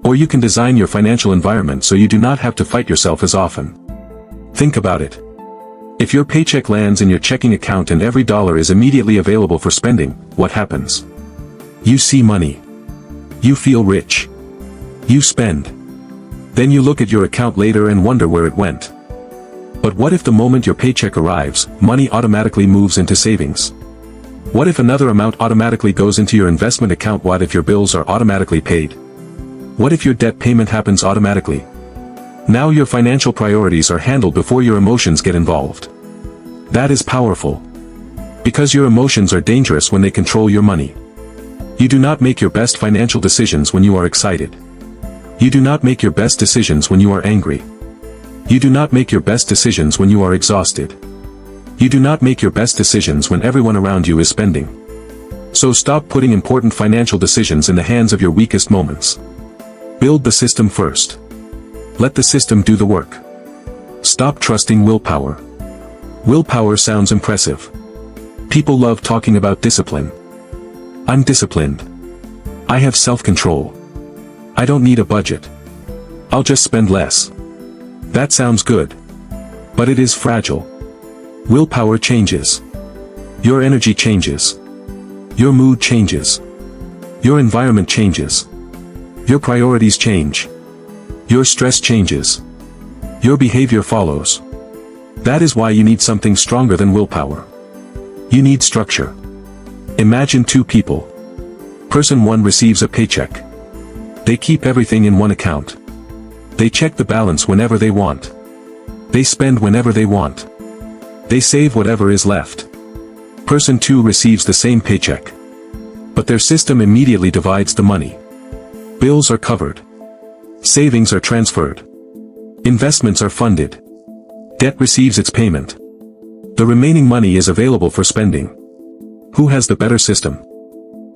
Or you can design your financial environment so you do not have to fight yourself as often. Think about it. If your paycheck lands in your checking account and every dollar is immediately available for spending, what happens? You see money. You feel rich. You spend. Then you look at your account later and wonder where it went. But what if the moment your paycheck arrives, money automatically moves into savings? What if another amount automatically goes into your investment account? What if your bills are automatically paid? What if your debt payment happens automatically? Now your financial priorities are handled before your emotions get involved. That is powerful. Because your emotions are dangerous when they control your money. You do not make your best financial decisions when you are excited. You do not make your best decisions when you are angry. You do not make your best decisions when you are exhausted. You do not make your best decisions when everyone around you is spending. So stop putting important financial decisions in the hands of your weakest moments. Build the system first. Let the system do the work. Stop trusting willpower. Willpower sounds impressive. People love talking about discipline. I'm disciplined. I have self-control. I don't need a budget. I'll just spend less. That sounds good. But it is fragile. Willpower changes. Your energy changes. Your mood changes. Your environment changes. Your priorities change. Your stress changes. Your behavior follows. That is why you need something stronger than willpower. You need structure. Imagine two people. Person 1 receives a paycheck. They keep everything in one account. They check the balance whenever they want. They spend whenever they want. They save whatever is left. Person 2 receives the same paycheck. But their system immediately divides the money. Bills are covered. Savings are transferred. Investments are funded. Debt receives its payment. The remaining money is available for spending. Who has the better system?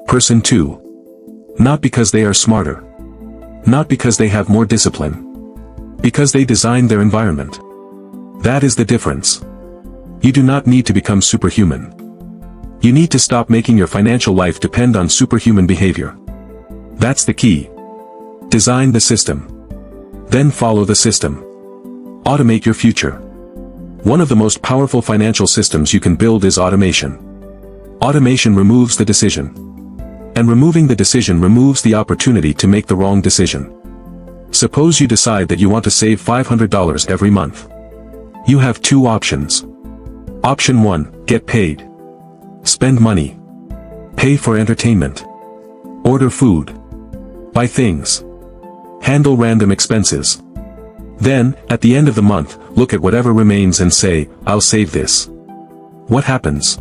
Person 2. Not because they are smarter. Not because they have more discipline. Because they designed their environment. That is the difference. You do not need to become superhuman. You need to stop making your financial life depend on superhuman behavior. That's the key. Design the system. Then follow the system. Automate your future. One of the most powerful financial systems you can build is automation. Automation removes the decision. And removing the decision removes the opportunity to make the wrong decision. Suppose you decide that you want to save $500 every month. You have two options. Option 1, get paid. Spend money. Pay for entertainment. Order food. Buy things. Handle random expenses. Then, at the end of the month, look at whatever remains and say, I'll save this. What happens?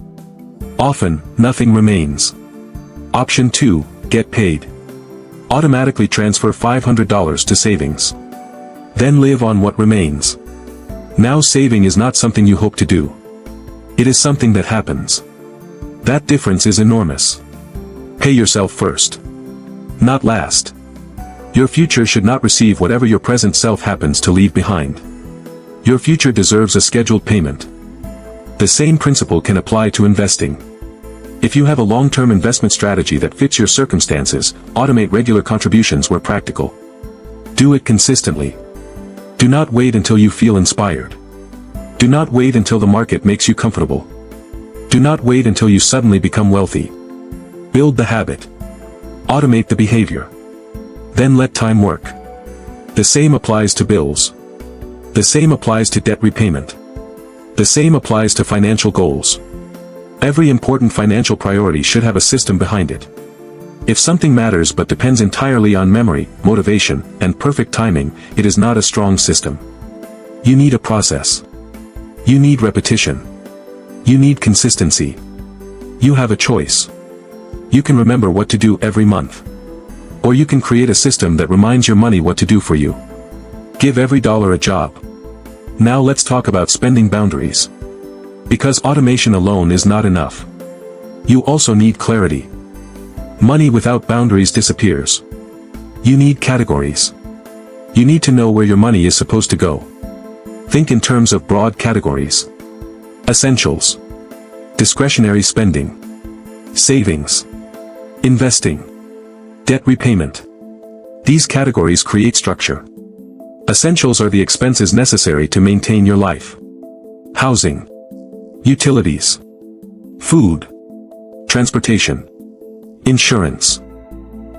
Often, nothing remains. Option 2, get paid. Automatically transfer $500 to savings. Then live on what remains. Now saving is not something you hope to do. It is something that happens. That difference is enormous. Pay yourself first. Not last. Your future should not receive whatever your present self happens to leave behind. Your future deserves a scheduled payment. The same principle can apply to investing. If you have a long-term investment strategy that fits your circumstances, automate regular contributions where practical. Do it consistently. Do not wait until you feel inspired. Do not wait until the market makes you comfortable. Do not wait until you suddenly become wealthy. Build the habit. Automate the behavior. Then let time work. The same applies to bills. The same applies to debt repayment. The same applies to financial goals. Every important financial priority should have a system behind it. If something matters but depends entirely on memory, motivation, and perfect timing, it is not a strong system. You need a process. You need repetition. You need consistency. You have a choice. You can remember what to do every month. Or you can create a system that reminds your money what to do for you. Give every dollar a job. Now let's talk about spending boundaries. Because automation alone is not enough. You also need clarity. Money without boundaries disappears. You need categories. You need to know where your money is supposed to go. Think in terms of broad categories. Essentials. Discretionary spending. Savings. Investing. Debt repayment. These categories create structure. Essentials are the expenses necessary to maintain your life. Housing. Utilities. Food. Transportation. Insurance.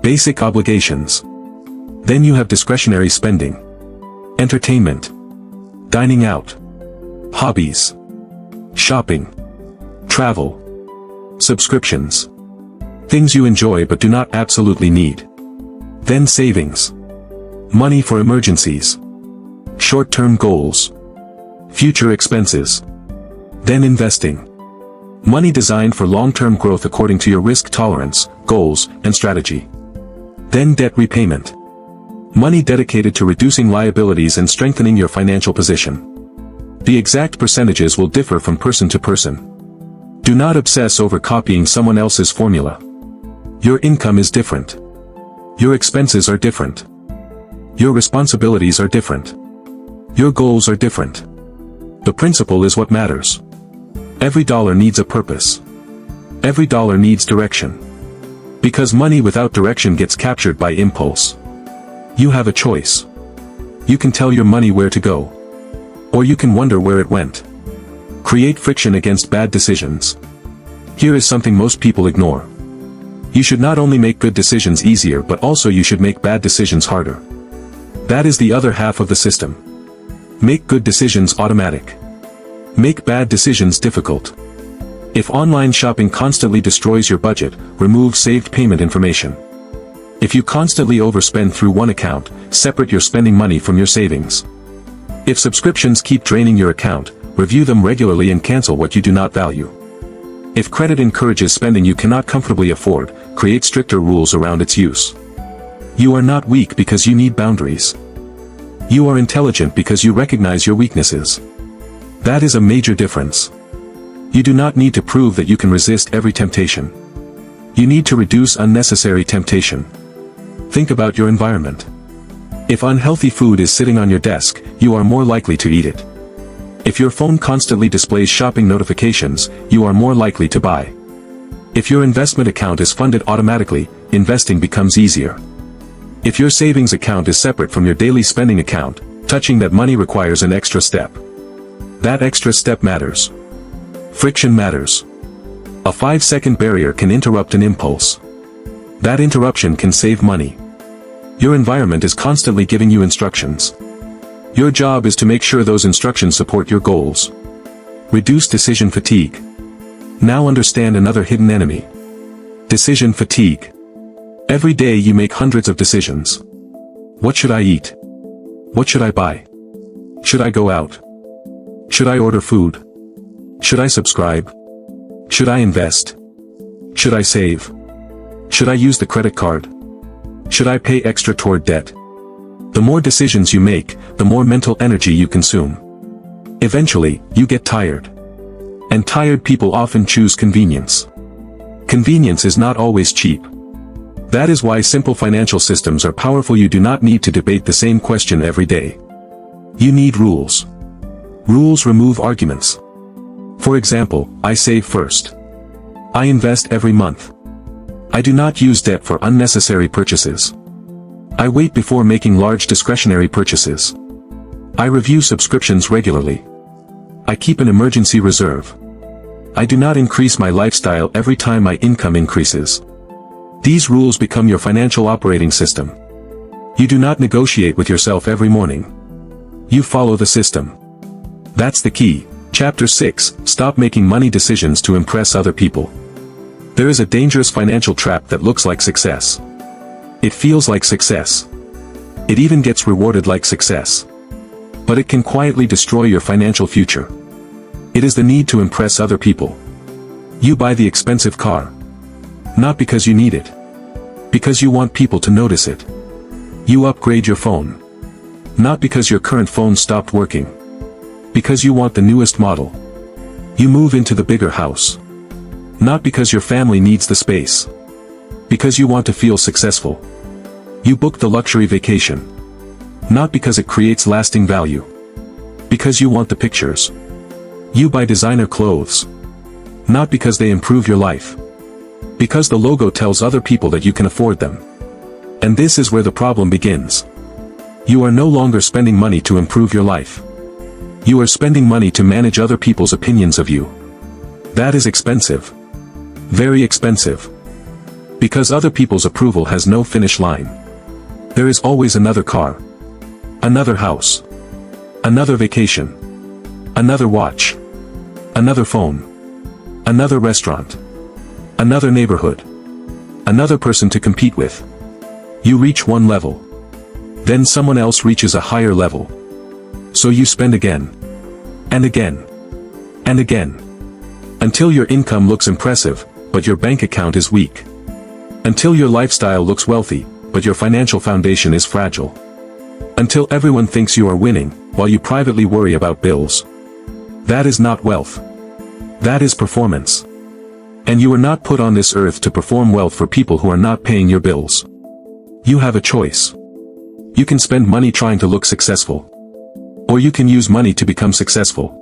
Basic obligations. Then you have discretionary spending. Entertainment. Dining out. Hobbies. Shopping. Travel. Subscriptions. Things you enjoy but do not absolutely need. Then savings. Money for emergencies. Short-term goals. Future expenses. Then investing. Money designed for long-term growth according to your risk tolerance, goals, and strategy. Then debt repayment. Money dedicated to reducing liabilities and strengthening your financial position. The exact percentages will differ from person to person. Do not obsess over copying someone else's formula. Your income is different. Your expenses are different. Your responsibilities are different. Your goals are different. The principle is what matters. Every dollar needs a purpose. Every dollar needs direction. Because money without direction gets captured by impulse. You have a choice. You can tell your money where to go. Or you can wonder where it went. Create friction against bad decisions. Here is something most people ignore. You should not only make good decisions easier but also you should make bad decisions harder. That is the other half of the system. Make good decisions automatic. Make bad decisions difficult. If online shopping constantly destroys your budget, remove saved payment information. If you constantly overspend through one account, separate your spending money from your savings. If subscriptions keep draining your account, review them regularly and cancel what you do not value. If credit encourages spending you cannot comfortably afford, create stricter rules around its use. You are not weak because you need boundaries. You are intelligent because you recognize your weaknesses. That is a major difference. You do not need to prove that you can resist every temptation. You need to reduce unnecessary temptation. Think about your environment. If unhealthy food is sitting on your desk, you are more likely to eat it. If your phone constantly displays shopping notifications, you are more likely to buy. If your investment account is funded automatically, investing becomes easier. If your savings account is separate from your daily spending account, touching that money requires an extra step. That extra step matters. Friction matters. A 5-second barrier can interrupt an impulse. That interruption can save money. Your environment is constantly giving you instructions. Your job is to make sure those instructions support your goals. Reduce decision fatigue. Now understand another hidden enemy. Decision fatigue. Every day you make hundreds of decisions. What should I eat? What should I buy? Should I go out? Should I order food? Should I subscribe? Should I invest? Should I save? Should I use the credit card? Should I pay extra toward debt? The more decisions you make, the more mental energy you consume. Eventually, you get tired. And tired people often choose convenience. Convenience is not always cheap. That is why simple financial systems are powerful. You do not need to debate the same question every day. You need rules. Rules remove arguments. For example, I save first. I invest every month. I do not use debt for unnecessary purchases. I wait before making large discretionary purchases. I review subscriptions regularly. I keep an emergency reserve. I do not increase my lifestyle every time my income increases. These rules become your financial operating system. You do not negotiate with yourself every morning. You follow the system. That's the key. Chapter 6, Stop making money decisions to impress other people. There is a dangerous financial trap that looks like success. It feels like success. It even gets rewarded like success. But it can quietly destroy your financial future. It is the need to impress other people. You buy the expensive car. Not because you need it. Because you want people to notice it. You upgrade your phone. Not because your current phone stopped working. Because you want the newest model. You move into the bigger house. Not because your family needs the space. Because you want to feel successful. You book the luxury vacation. Not because it creates lasting value. Because you want the pictures. You buy designer clothes. Not because they improve your life. Because the logo tells other people that you can afford them. And this is where the problem begins. You are no longer spending money to improve your life. You are spending money to manage other people's opinions of you. That is expensive. Very expensive. Because other people's approval has no finish line. There is always another car. Another house. Another vacation. Another watch. Another phone. Another restaurant. Another neighborhood. Another person to compete with. You reach one level. Then someone else reaches a higher level. So you spend again. And again. And again. Until your income looks impressive, but your bank account is weak. Until your lifestyle looks wealthy, but your financial foundation is fragile. Until everyone thinks you are winning, while you privately worry about bills. That is not wealth. That is performance. And you are not put on this earth to perform wealth for people who are not paying your bills. You have a choice. You can spend money trying to look successful. Or you can use money to become successful.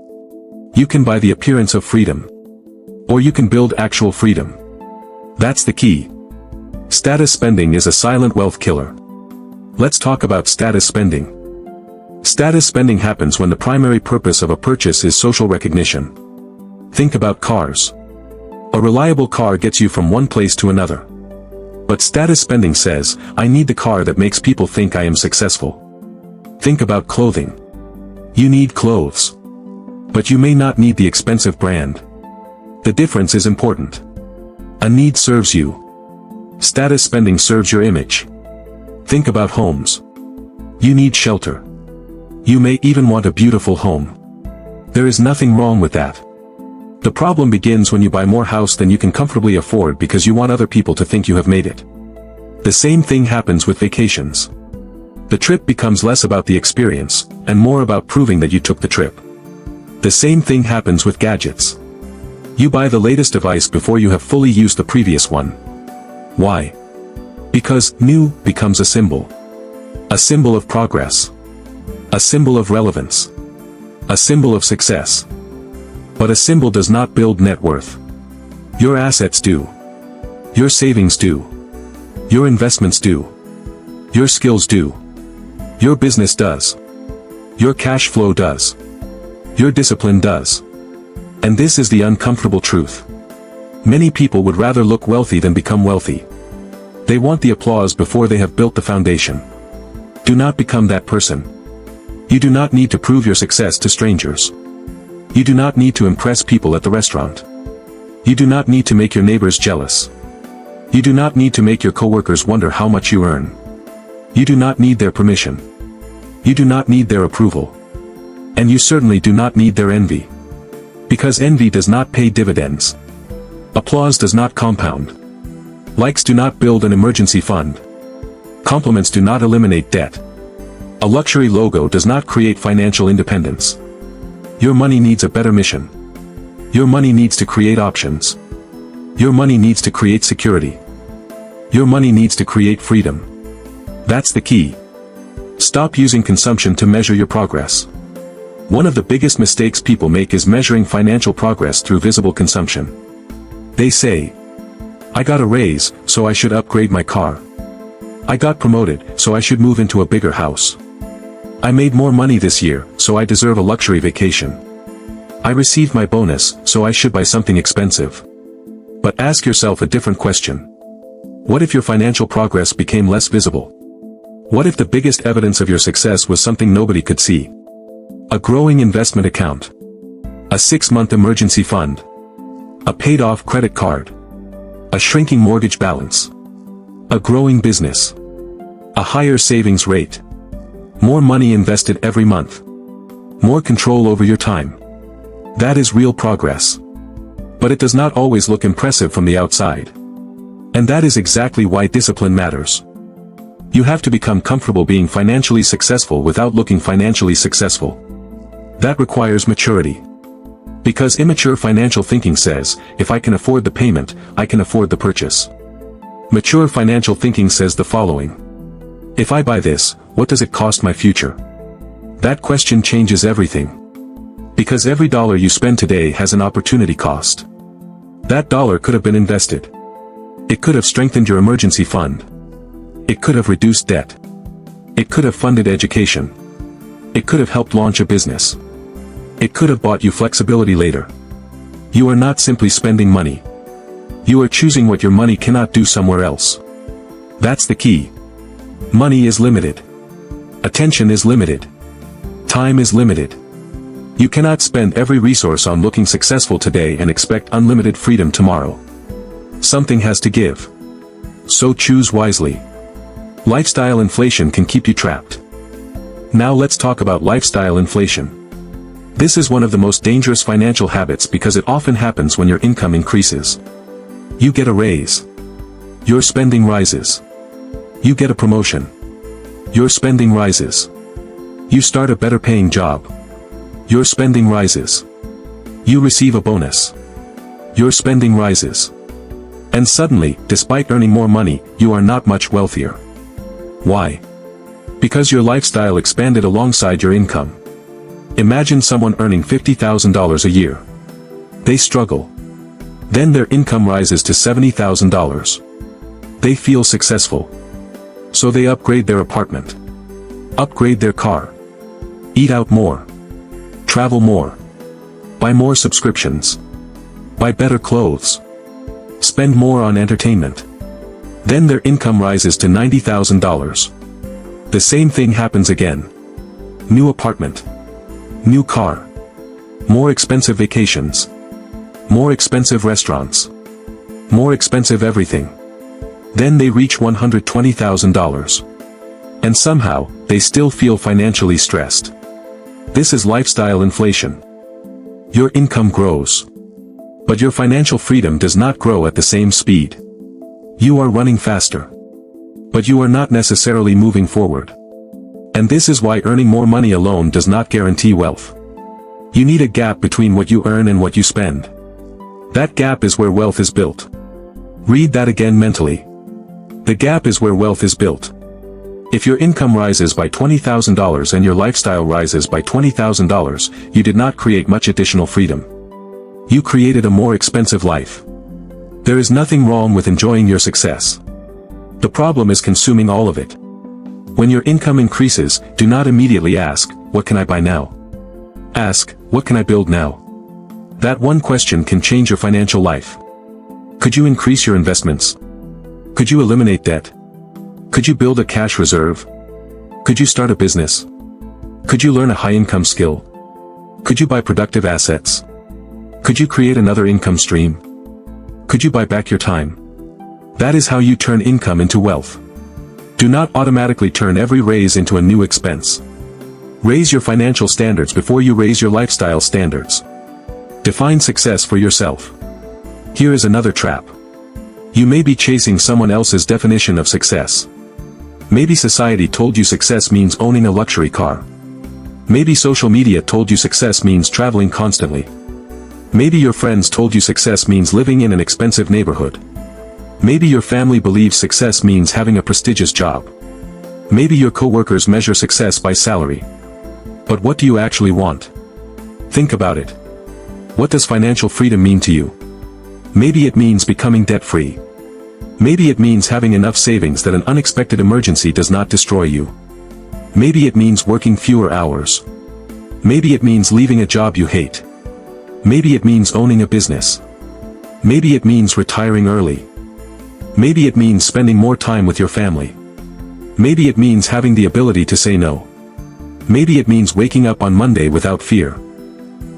You can buy the appearance of freedom. Or you can build actual freedom. That's the key. Status spending is a silent wealth killer. Let's talk about status spending. Status spending happens when the primary purpose of a purchase is social recognition. Think about cars. A reliable car gets you from one place to another. But status spending says, I need the car that makes people think I am successful. Think about clothing. You need clothes. But you may not need the expensive brand. The difference is important. A need serves you. Status spending serves your image. Think about homes. You need shelter. You may even want a beautiful home. There is nothing wrong with that. The problem begins when you buy more house than you can comfortably afford because you want other people to think you have made it. The same thing happens with vacations. The trip becomes less about the experience, and more about proving that you took the trip. The same thing happens with gadgets. You buy the latest device before you have fully used the previous one. Why? Because new becomes a symbol. A symbol of progress. A symbol of relevance. A symbol of success. But a symbol does not build net worth. Your assets do. Your savings do. Your investments do. Your skills do. Your business does. Your cash flow does. Your discipline does. And this is the uncomfortable truth. Many people would rather look wealthy than become wealthy. They want the applause before they have built the foundation. Do not become that person. You do not need to prove your success to strangers. You do not need to impress people at the restaurant. You do not need to make your neighbors jealous. You do not need to make your coworkers wonder how much you earn. You do not need their permission. You do not need their approval. And you certainly do not need their envy. Because envy does not pay dividends. Applause does not compound. Likes do not build an emergency fund. Compliments do not eliminate debt. A luxury logo does not create financial independence. Your money needs a better mission. Your money needs to create options. Your money needs to create security. Your money needs to create freedom. That's the key. Stop using consumption to measure your progress. One of the biggest mistakes people make is measuring financial progress through visible consumption. They say, I got a raise, so I should upgrade my car. I got promoted, so I should move into a bigger house. I made more money this year, so I deserve a luxury vacation. I received my bonus, so I should buy something expensive. But ask yourself a different question. What if your financial progress became less visible? What if the biggest evidence of your success was something nobody could see? A growing investment account. A 6-month emergency fund. A paid-off credit card. A shrinking mortgage balance. A growing business. A higher savings rate. More money invested every month. More control over your time. That is real progress. But it does not always look impressive from the outside. And that is exactly why discipline matters. You have to become comfortable being financially successful without looking financially successful. That requires maturity. Because immature financial thinking says, if I can afford the payment, I can afford the purchase. Mature financial thinking says the following. If I buy this, what does it cost my future? That question changes everything. Because every dollar you spend today has an opportunity cost. That dollar could have been invested. It could have strengthened your emergency fund. It could have reduced debt. It could have funded education. It could have helped launch a business. It could have bought you flexibility later. You are not simply spending money. You are choosing what your money cannot do somewhere else. That's the key. Money is limited. Attention is limited. Time is limited. You cannot spend every resource on looking successful today and expect unlimited freedom tomorrow. Something has to give. So choose wisely. Lifestyle inflation can keep you trapped. Now let's talk about lifestyle inflation. This is one of the most dangerous financial habits because it often happens when your income increases. You get a raise. Your spending rises. You get a promotion. Your spending rises. You start a better paying job. Your spending rises. You receive a bonus. Your spending rises. And suddenly, despite earning more money, you are not much wealthier. Why? Because your lifestyle expanded alongside your income. Imagine someone earning $50,000 a year. They struggle. Then their income rises to $70,000. They feel successful. So they upgrade their apartment. Upgrade their car. Eat out more. Travel more. Buy more subscriptions. Buy better clothes. Spend more on entertainment. Then their income rises to $90,000. The same thing happens again. New apartment. New car. More expensive vacations. More expensive restaurants. More expensive everything. Then they reach $120,000. And somehow, they still feel financially stressed. This is lifestyle inflation. Your income grows. But your financial freedom does not grow at the same speed. You are running faster. But you are not necessarily moving forward. And this is why earning more money alone does not guarantee wealth. You need a gap between what you earn and what you spend. That gap is where wealth is built. Read that again mentally. The gap is where wealth is built. If your income rises by $20,000 and your lifestyle rises by $20,000, you did not create much additional freedom. You created a more expensive life. There is nothing wrong with enjoying your success. The problem is consuming all of it. When your income increases, do not immediately ask, what can I buy now? Ask, what can I build now? That one question can change your financial life. Could you increase your investments? Could you eliminate debt? Could you build a cash reserve? Could you start a business? Could you learn a high-income skill? Could you buy productive assets? Could you create another income stream? Could you buy back your time? That is how you turn income into wealth. Do not automatically turn every raise into a new expense. Raise your financial standards before you raise your lifestyle standards. Define success for yourself. Here is another trap. You may be chasing someone else's definition of success. Maybe society told you success means owning a luxury car. Maybe social media told you success means traveling constantly. Maybe your friends told you success means living in an expensive neighborhood. Maybe your family believes success means having a prestigious job. Maybe your coworkers measure success by salary. But what do you actually want? Think about it. What does financial freedom mean to you? Maybe it means becoming debt-free. Maybe it means having enough savings that an unexpected emergency does not destroy you. Maybe it means working fewer hours. Maybe it means leaving a job you hate. Maybe it means owning a business. Maybe it means retiring early. Maybe it means spending more time with your family. Maybe it means having the ability to say no. Maybe it means waking up on Monday without fear.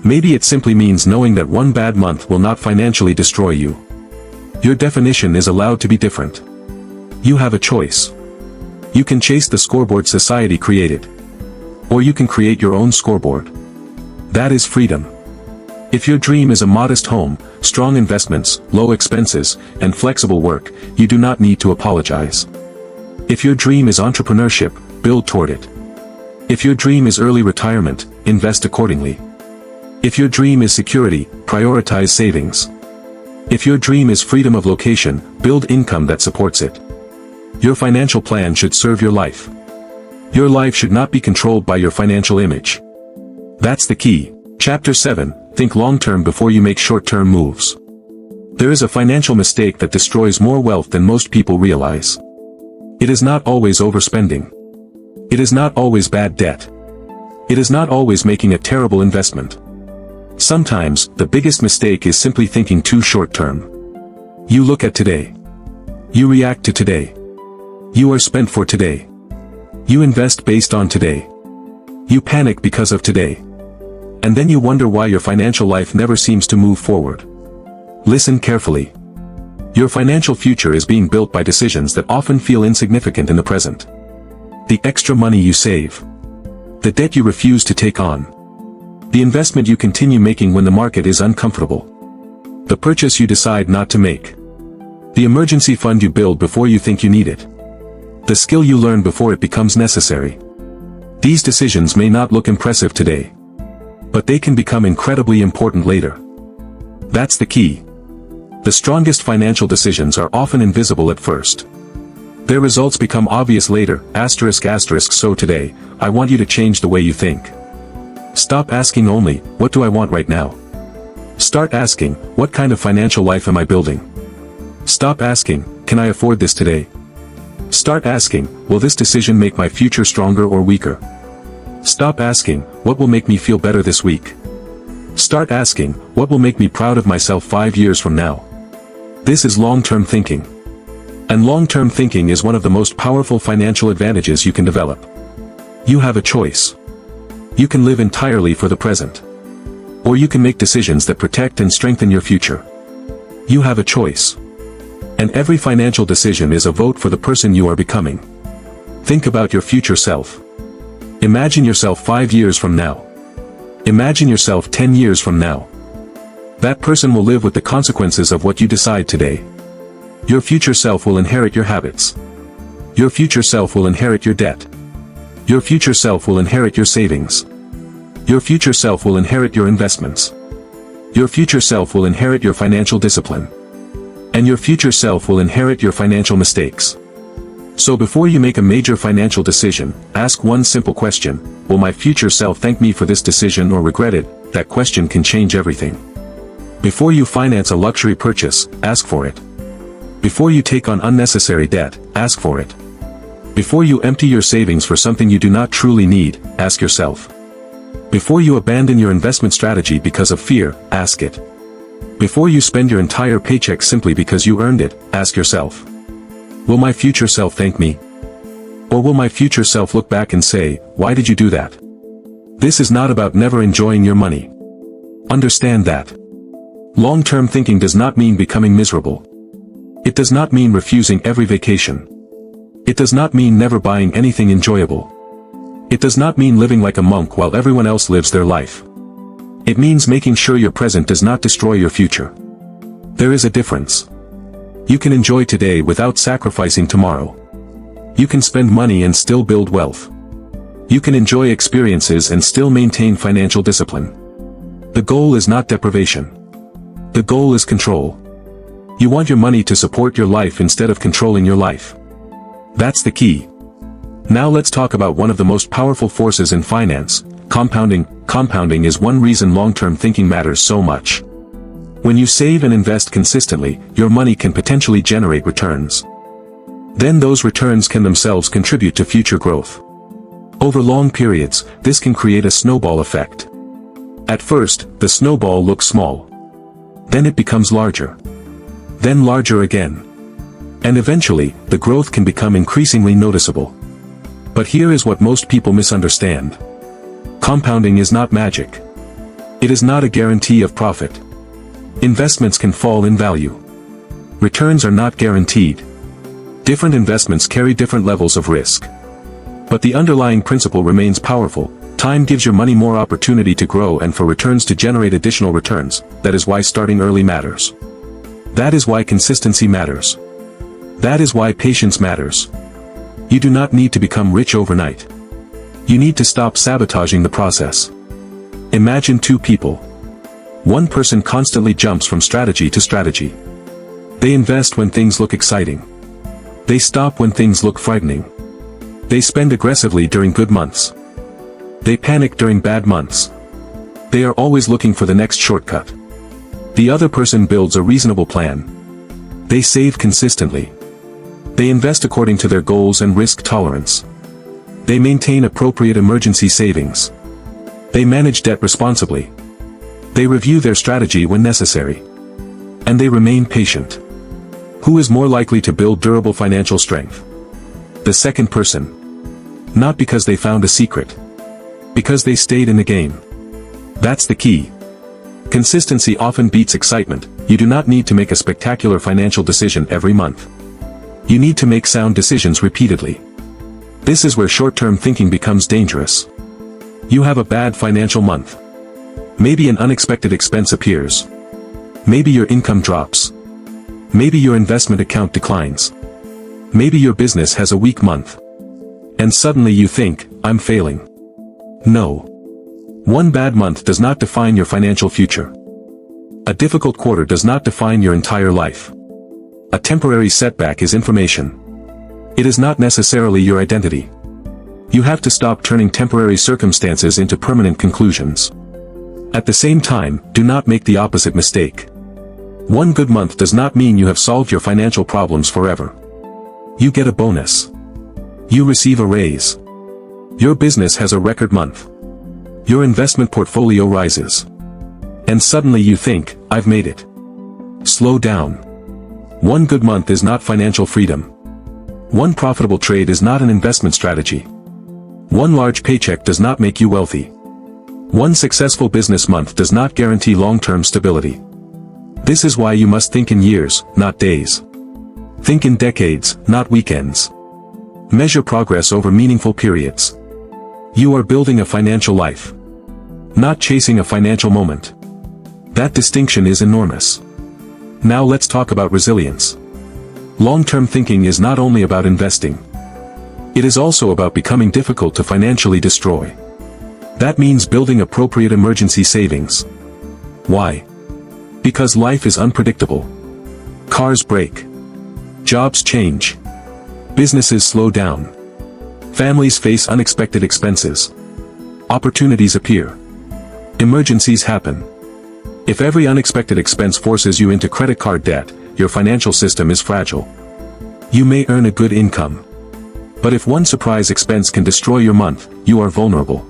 Maybe it simply means knowing that one bad month will not financially destroy you. Your definition is allowed to be different. You have a choice. You can chase the scoreboard society created. Or you can create your own scoreboard. That is freedom. If your dream is a modest home, strong investments, low expenses, and flexible work, you do not need to apologize. If your dream is entrepreneurship, build toward it. If your dream is early retirement, invest accordingly. If your dream is security, prioritize savings. If your dream is freedom of location, build income that supports it. Your financial plan should serve your life. Your life should not be controlled by your financial image. That's the key. Chapter 7, Think long-term before you make short-term moves. There is a financial mistake that destroys more wealth than most people realize. It is not always overspending. It is not always bad debt. It is not always making a terrible investment. Sometimes, the biggest mistake is simply thinking too short-term. You look at today. You react to today. You are spent for today. You invest based on today. You panic because of today. And then you wonder why your financial life never seems to move forward. Listen carefully. Your financial future is being built by decisions that often feel insignificant in the present. The extra money you save. The debt you refuse to take on. The investment you continue making when the market is uncomfortable. The purchase you decide not to make. The emergency fund you build before you think you need it. The skill you learn before it becomes necessary. These decisions may not look impressive today, but they can become incredibly important later. That's the key. The strongest financial decisions are often invisible at first. Their results become obvious later, ***. So today, I want you to change the way you think. Stop asking only, what do I want right now? Start asking, what kind of financial life am I building? Stop asking, can I afford this today? Start asking, will this decision make my future stronger or weaker? Stop asking, what will make me feel better this week? Start asking, what will make me proud of myself 5 years from now? This is long-term thinking. And long-term thinking is one of the most powerful financial advantages you can develop. You have a choice. You can live entirely for the present. Or you can make decisions that protect and strengthen your future. You have a choice. And every financial decision is a vote for the person you are becoming. Think about your future self. Imagine yourself 5 years from now. Imagine yourself 10 years from now. That person will live with the consequences of what you decide today. Your future self will inherit your habits. Your future self will inherit your debt. Your future self will inherit your savings. Your future self will inherit your investments. Your future self will inherit your financial discipline. And your future self will inherit your financial mistakes. So before you make a major financial decision, ask one simple question: will my future self thank me for this decision or regret it? That question can change everything. Before you finance a luxury purchase, ask for it. Before you take on unnecessary debt, ask for it. Before you empty your savings for something you do not truly need, ask yourself. Before you abandon your investment strategy because of fear, ask it. Before you spend your entire paycheck simply because you earned it, ask yourself: will my future self thank me? Or will my future self look back and say, why did you do that? This is not about never enjoying your money. Understand that. Long-term thinking does not mean becoming miserable. It does not mean refusing every vacation. It does not mean never buying anything enjoyable. It does not mean living like a monk while everyone else lives their life. It means making sure your present does not destroy your future. There is a difference. You can enjoy today without sacrificing tomorrow. You can spend money and still build wealth. You can enjoy experiences and still maintain financial discipline. The goal is not deprivation. The goal is control. You want your money to support your life instead of controlling your life. That's the key. Now let's talk about one of the most powerful forces in finance: compounding. Compounding is one reason long-term thinking matters so much. When you save and invest consistently, your money can potentially generate returns. Then those returns can themselves contribute to future growth. Over long periods, this can create a snowball effect. At first, the snowball looks small. Then it becomes larger. Then larger again. And eventually, the growth can become increasingly noticeable. But here is what most people misunderstand. Compounding is not magic. It is not a guarantee of profit. Investments can fall in value. Returns are not guaranteed. Different investments carry different levels of risk. But the underlying principle remains powerful. Time gives your money more opportunity to grow and for returns to generate additional returns. That is why starting early matters. That is why consistency matters. That is why patience matters. You do not need to become rich overnight. You need to stop sabotaging the process. Imagine two people. One person constantly jumps from strategy to strategy. They invest when things look exciting. They stop when things look frightening. They spend aggressively during good months. They panic during bad months. They are always looking for the next shortcut. The other person builds a reasonable plan. They save consistently. They invest according to their goals and risk tolerance. They maintain appropriate emergency savings. They manage debt responsibly. They review their strategy when necessary. And they remain patient. Who is more likely to build durable financial strength? The second person. Not because they found a secret. Because they stayed in the game. That's the key. Consistency often beats excitement. You do not need to make a spectacular financial decision every month. You need to make sound decisions repeatedly. This is where short-term thinking becomes dangerous. You have a bad financial month. Maybe an unexpected expense appears. Maybe your income drops. Maybe your investment account declines. Maybe your business has a weak month. And suddenly you think, I'm failing. No. One bad month does not define your financial future. A difficult quarter does not define your entire life. A temporary setback is information. It is not necessarily your identity. You have to stop turning temporary circumstances into permanent conclusions. At the same time, do not make the opposite mistake. One good month does not mean you have solved your financial problems forever. You get a bonus. You receive a raise. Your business has a record month. Your investment portfolio rises. And suddenly you think, I've made it. Slow down. One good month is not financial freedom. One profitable trade is not an investment strategy. One large paycheck does not make you wealthy. One successful business month does not guarantee long-term stability. This is why you must think in years, not days. Think in decades, not weekends. Measure progress over meaningful periods. You are building a financial life. Not chasing a financial moment. That distinction is enormous. Now let's talk about resilience. Long-term thinking is not only about investing. It is also about becoming difficult to financially destroy. That means building appropriate emergency savings. Why? Because life is unpredictable. Cars break. Jobs change. Businesses slow down. Families face unexpected expenses. Opportunities appear. Emergencies happen. If every unexpected expense forces you into credit card debt, your financial system is fragile. You may earn a good income. But if one surprise expense can destroy your month, you are vulnerable.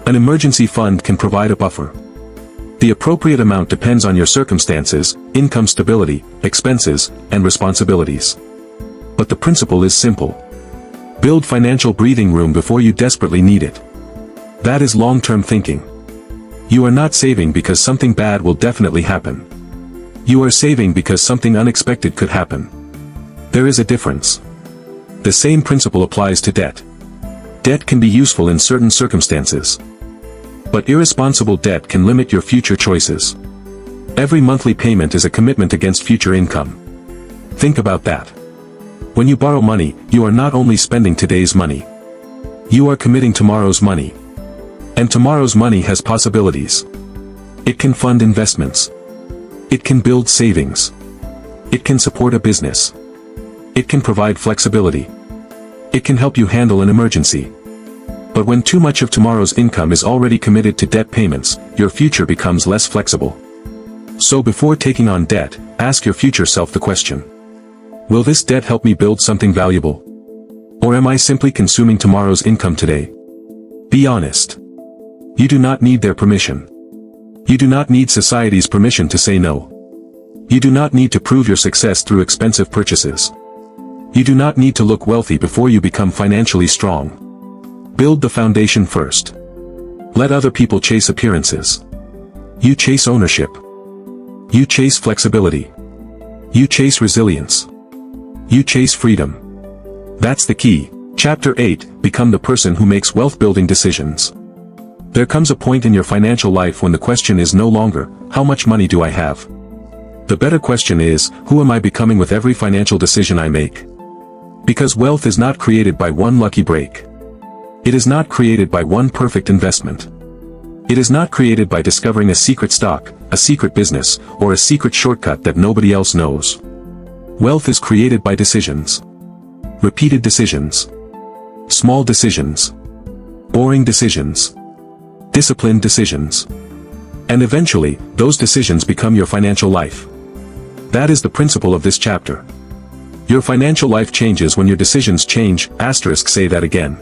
An emergency fund can provide a buffer. The appropriate amount depends on your circumstances, income stability, expenses, and responsibilities. But the principle is simple. Build financial breathing room before you desperately need it. That is long-term thinking. You are not saving because something bad will definitely happen. You are saving because something unexpected could happen. There is a difference. The same principle applies to debt. Debt can be useful in certain circumstances. But irresponsible debt can limit your future choices. Every monthly payment is a commitment against future income. Think about that. When you borrow money, you are not only spending today's money. You are committing tomorrow's money. And tomorrow's money has possibilities. It can fund investments. It can build savings. It can support a business. It can provide flexibility. It can help you handle an emergency. But when too much of tomorrow's income is already committed to debt payments, your future becomes less flexible. So before taking on debt, ask your future self the question. Will this debt help me build something valuable? Or am I simply consuming tomorrow's income today? Be honest. You do not need their permission. You do not need society's permission to say no. You do not need to prove your success through expensive purchases. You do not need to look wealthy before you become financially strong. Build the foundation first. Let other people chase appearances. You chase ownership. You chase flexibility. You chase resilience. You chase freedom. That's the key. Chapter 8, Become the person who makes wealth-building decisions. There comes a point in your financial life when the question is no longer, how much money do I have? The better question is, who am I becoming with every financial decision I make? Because wealth is not created by one lucky break. It is not created by one perfect investment. It is not created by discovering a secret stock, a secret business, or a secret shortcut that nobody else knows. Wealth is created by decisions. Repeated decisions. Small decisions. Boring decisions. Disciplined decisions. And eventually, those decisions become your financial life. That is the principle of this chapter. Your financial life changes when your decisions change, say that again.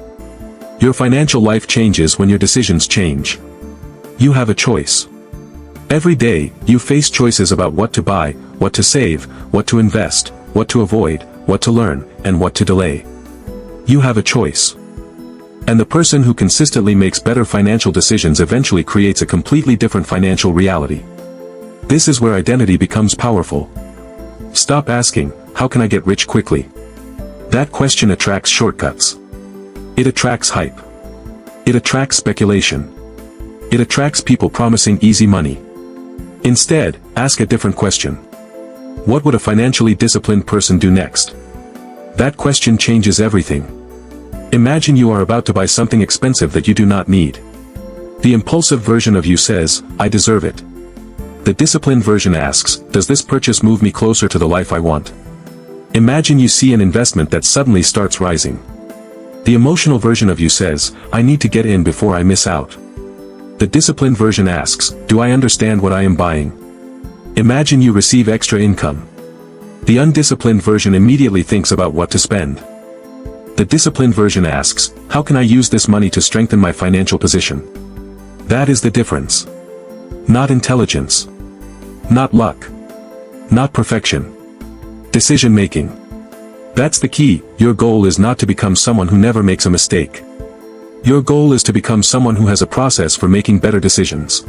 Your financial life changes when your decisions change. You have a choice. Every day, you face choices about what to buy, what to save, what to invest, what to avoid, what to learn, and what to delay. You have a choice. And the person who consistently makes better financial decisions eventually creates a completely different financial reality. This is where identity becomes powerful. Stop asking, how can I get rich quickly? That question attracts shortcuts. It attracts hype. It attracts speculation. It attracts people promising easy money. Instead, ask a different question. What would a financially disciplined person do next? That question changes everything. Imagine you are about to buy something expensive that you do not need. The impulsive version of you says, I deserve it. The disciplined version asks, does this purchase move me closer to the life I want? Imagine you see an investment that suddenly starts rising. The emotional version of you says, I need to get in before I miss out. The disciplined version asks, do I understand what I am buying? Imagine you receive extra income. The undisciplined version immediately thinks about what to spend. The disciplined version asks, how can I use this money to strengthen my financial position? That is the difference. Not intelligence. Not luck. Not perfection. Decision making. That's the key. Your goal is not to become someone who never makes a mistake. Your goal is to become someone who has a process for making better decisions.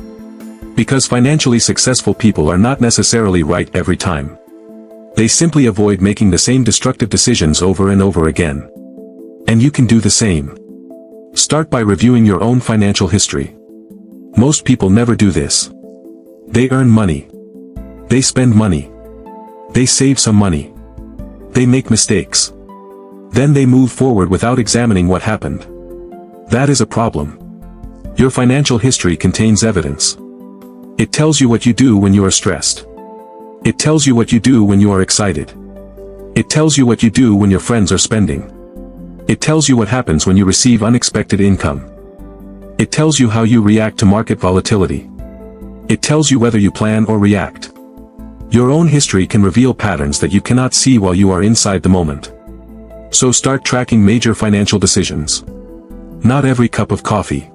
Because financially successful people are not necessarily right every time. They simply avoid making the same destructive decisions over and over again. And you can do the same. Start by reviewing your own financial history. Most people never do this. They earn money. They spend money. They save some money. They make mistakes. Then they move forward without examining what happened. That is a problem. Your financial history contains evidence. It tells you what you do when you are stressed. It tells you what you do when you are excited. It tells you what you do when your friends are spending. It tells you what happens when you receive unexpected income. It tells you how you react to market volatility. It tells you whether you plan or react. Your own history can reveal patterns that you cannot see while you are inside the moment. So start tracking major financial decisions. Not every cup of coffee.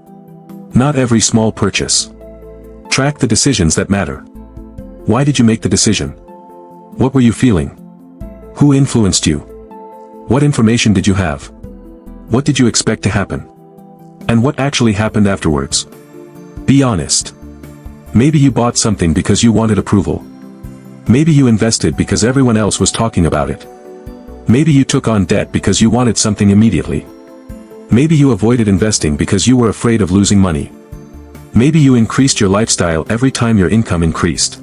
Not every small purchase. Track the decisions that matter. Why did you make the decision? What were you feeling? Who influenced you? What information did you have? What did you expect to happen? And what actually happened afterwards? Be honest. Maybe you bought something because you wanted approval. Maybe you invested because everyone else was talking about it. Maybe you took on debt because you wanted something immediately. Maybe you avoided investing because you were afraid of losing money. Maybe you increased your lifestyle every time your income increased.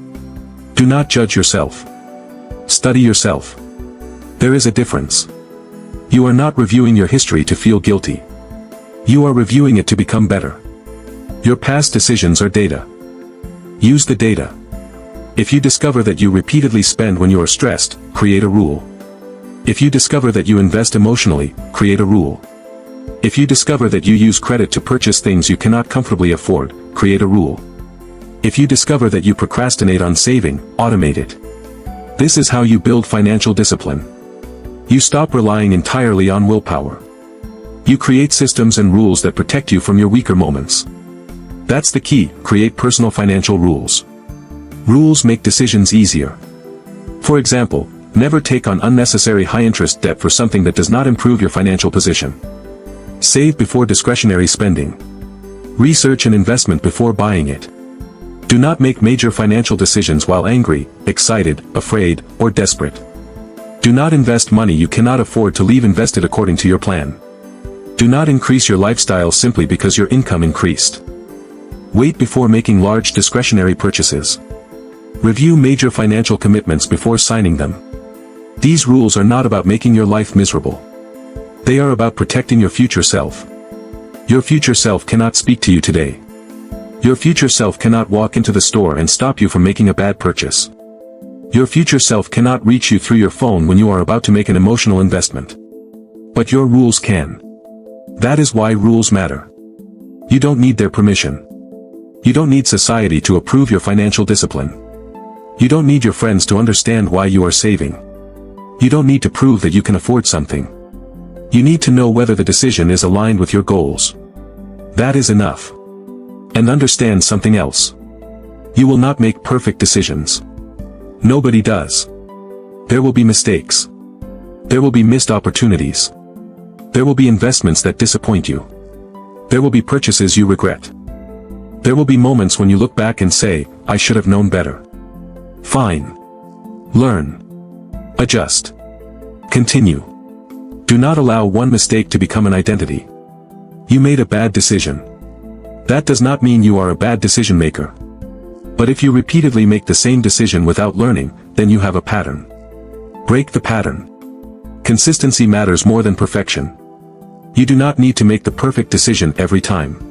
Do not judge yourself. Study yourself. There is a difference. You are not reviewing your history to feel guilty. You are reviewing it to become better. Your past decisions are data. Use the data. If you discover that you repeatedly spend when you are stressed, create a rule. If you discover that you invest emotionally, create a rule. If you discover that you use credit to purchase things you cannot comfortably afford, create a rule. If you discover that you procrastinate on saving, automate it. This is how you build financial discipline. You stop relying entirely on willpower. You create systems and rules that protect you from your weaker moments. That's the key. Create personal financial rules. Rules make decisions easier. For example, never take on unnecessary high-interest debt for something that does not improve your financial position. Save before discretionary spending. Research an investment before buying it. Do not make major financial decisions while angry, excited, afraid, or desperate. Do not invest money you cannot afford to leave invested according to your plan. Do not increase your lifestyle simply because your income increased. Wait before making large discretionary purchases. Review major financial commitments before signing them. These rules are not about making your life miserable. They are about protecting your future self. Your future self cannot speak to you today. Your future self cannot walk into the store and stop you from making a bad purchase. Your future self cannot reach you through your phone when you are about to make an emotional investment. But your rules can. That is why rules matter. You don't need their permission. You don't need society to approve your financial discipline. You don't need your friends to understand why you are saving. You don't need to prove that you can afford something. You need to know whether the decision is aligned with your goals. That is enough. And understand something else. You will not make perfect decisions. Nobody does. There will be mistakes. There will be missed opportunities. There will be investments that disappoint you. There will be purchases you regret. There will be moments when you look back and say, I should have known better. Fine. Learn. Adjust. Continue. Do not allow one mistake to become an identity. You made a bad decision. That does not mean you are a bad decision maker. But if you repeatedly make the same decision without learning, then you have a pattern. Break the pattern. Consistency matters more than perfection. You do not need to make the perfect decision every time.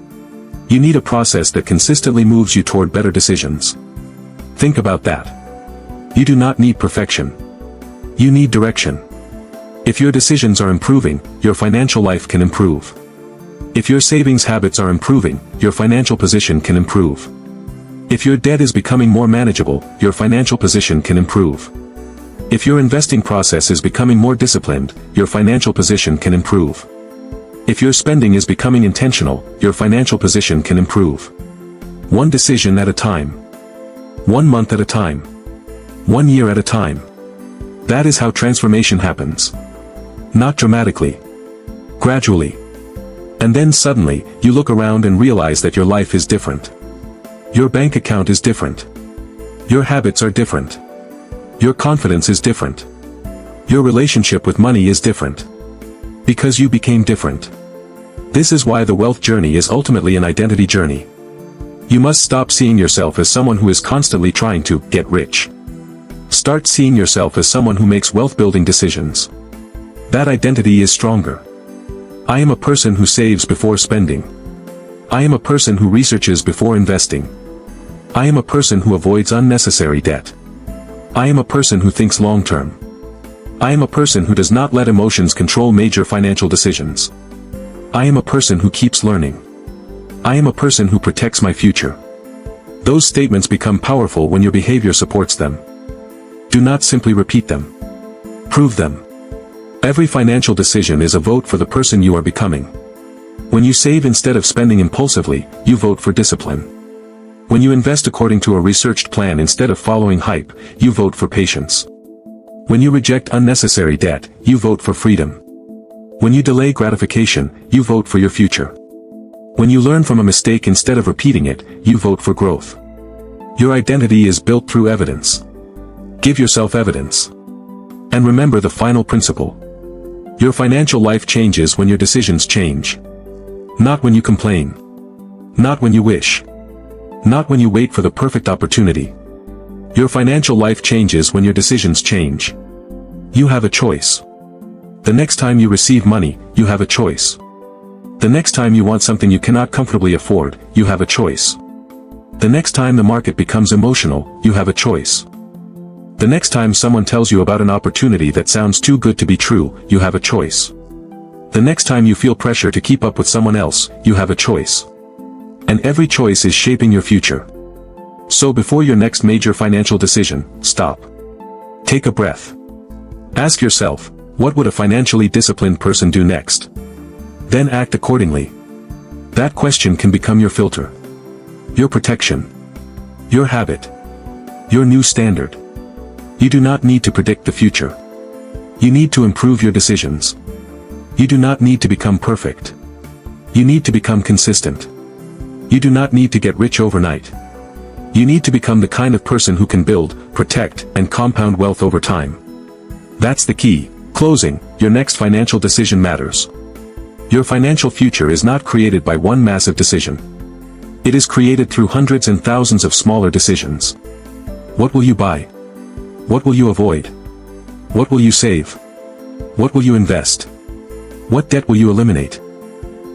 You need a process that consistently moves you toward better decisions. Think about that. You do not need perfection. You need direction. If your decisions are improving, your financial life can improve. If your savings habits are improving, your financial position can improve. If your debt is becoming more manageable, your financial position can improve. If your investing process is becoming more disciplined, your financial position can improve. If your spending is becoming intentional, your financial position can improve. One decision at a time. 1 month at a time. 1 year at a time. That is how transformation happens. Not dramatically. Gradually. And then suddenly, you look around and realize that your life is different. Your bank account is different. Your habits are different. Your confidence is different. Your relationship with money is different. Because you became different. This is why the wealth journey is ultimately an identity journey. You must stop seeing yourself as someone who is constantly trying to get rich. Start seeing yourself as someone who makes wealth-building decisions. That identity is stronger. I am a person who saves before spending. I am a person who researches before investing. I am a person who avoids unnecessary debt. I am a person who thinks long-term. I am a person who does not let emotions control major financial decisions. I am a person who keeps learning. I am a person who protects my future. Those statements become powerful when your behavior supports them. Do not simply repeat them. Prove them. Every financial decision is a vote for the person you are becoming. When you save instead of spending impulsively, you vote for discipline. When you invest according to a researched plan instead of following hype, you vote for patience. When you reject unnecessary debt, you vote for freedom. When you delay gratification, you vote for your future. When you learn from a mistake instead of repeating it, you vote for growth. Your identity is built through evidence. Give yourself evidence. And remember the final principle. Your financial life changes when your decisions change. Not when you complain. Not when you wish. Not when you wait for the perfect opportunity. Your financial life changes when your decisions change. You have a choice. The next time you receive money, you have a choice. The next time you want something you cannot comfortably afford, you have a choice. The next time the market becomes emotional, you have a choice. The next time someone tells you about an opportunity that sounds too good to be true, you have a choice. The next time you feel pressure to keep up with someone else, you have a choice. And every choice is shaping your future. So before your next major financial decision, stop. Take a breath. Ask yourself, what would a financially disciplined person do next? Then act accordingly. That question can become your filter. Your protection. Your habit. Your new standard. You do not need to predict the future. You need to improve your decisions. You do not need to become perfect. You need to become consistent. You do not need to get rich overnight. You need to become the kind of person who can build, protect, and compound wealth over time. That's the key. Closing, your next financial decision matters. Your financial future is not created by one massive decision. It is created through hundreds and thousands of smaller decisions. What will you buy? What will you avoid? What will you save? What will you invest? What debt will you eliminate?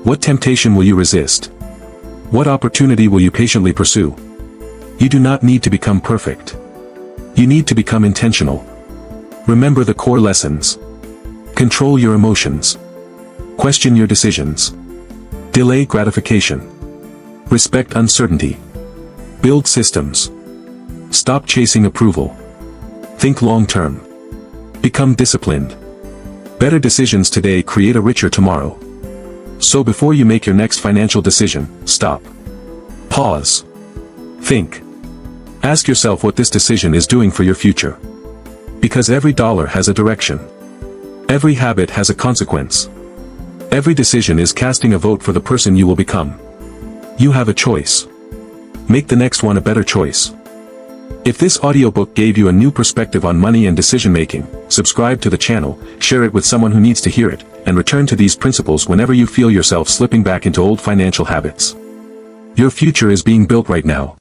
What temptation will you resist? What opportunity will you patiently pursue? You do not need to become perfect. You need to become intentional. Remember the core lessons. Control your emotions. Question your decisions. Delay gratification. Respect uncertainty. Build systems. Stop chasing approval. Think long-term. Become disciplined. Better decisions today create a richer tomorrow. So before you make your next financial decision, stop. Pause. Think. Ask yourself what this decision is doing for your future. Because every dollar has a direction. Every habit has a consequence. Every decision is casting a vote for the person you will become. You have a choice. Make the next one a better choice. If this audiobook gave you a new perspective on money and decision-making, subscribe to the channel, share it with someone who needs to hear it, and return to these principles whenever you feel yourself slipping back into old financial habits. Your future is being built right now.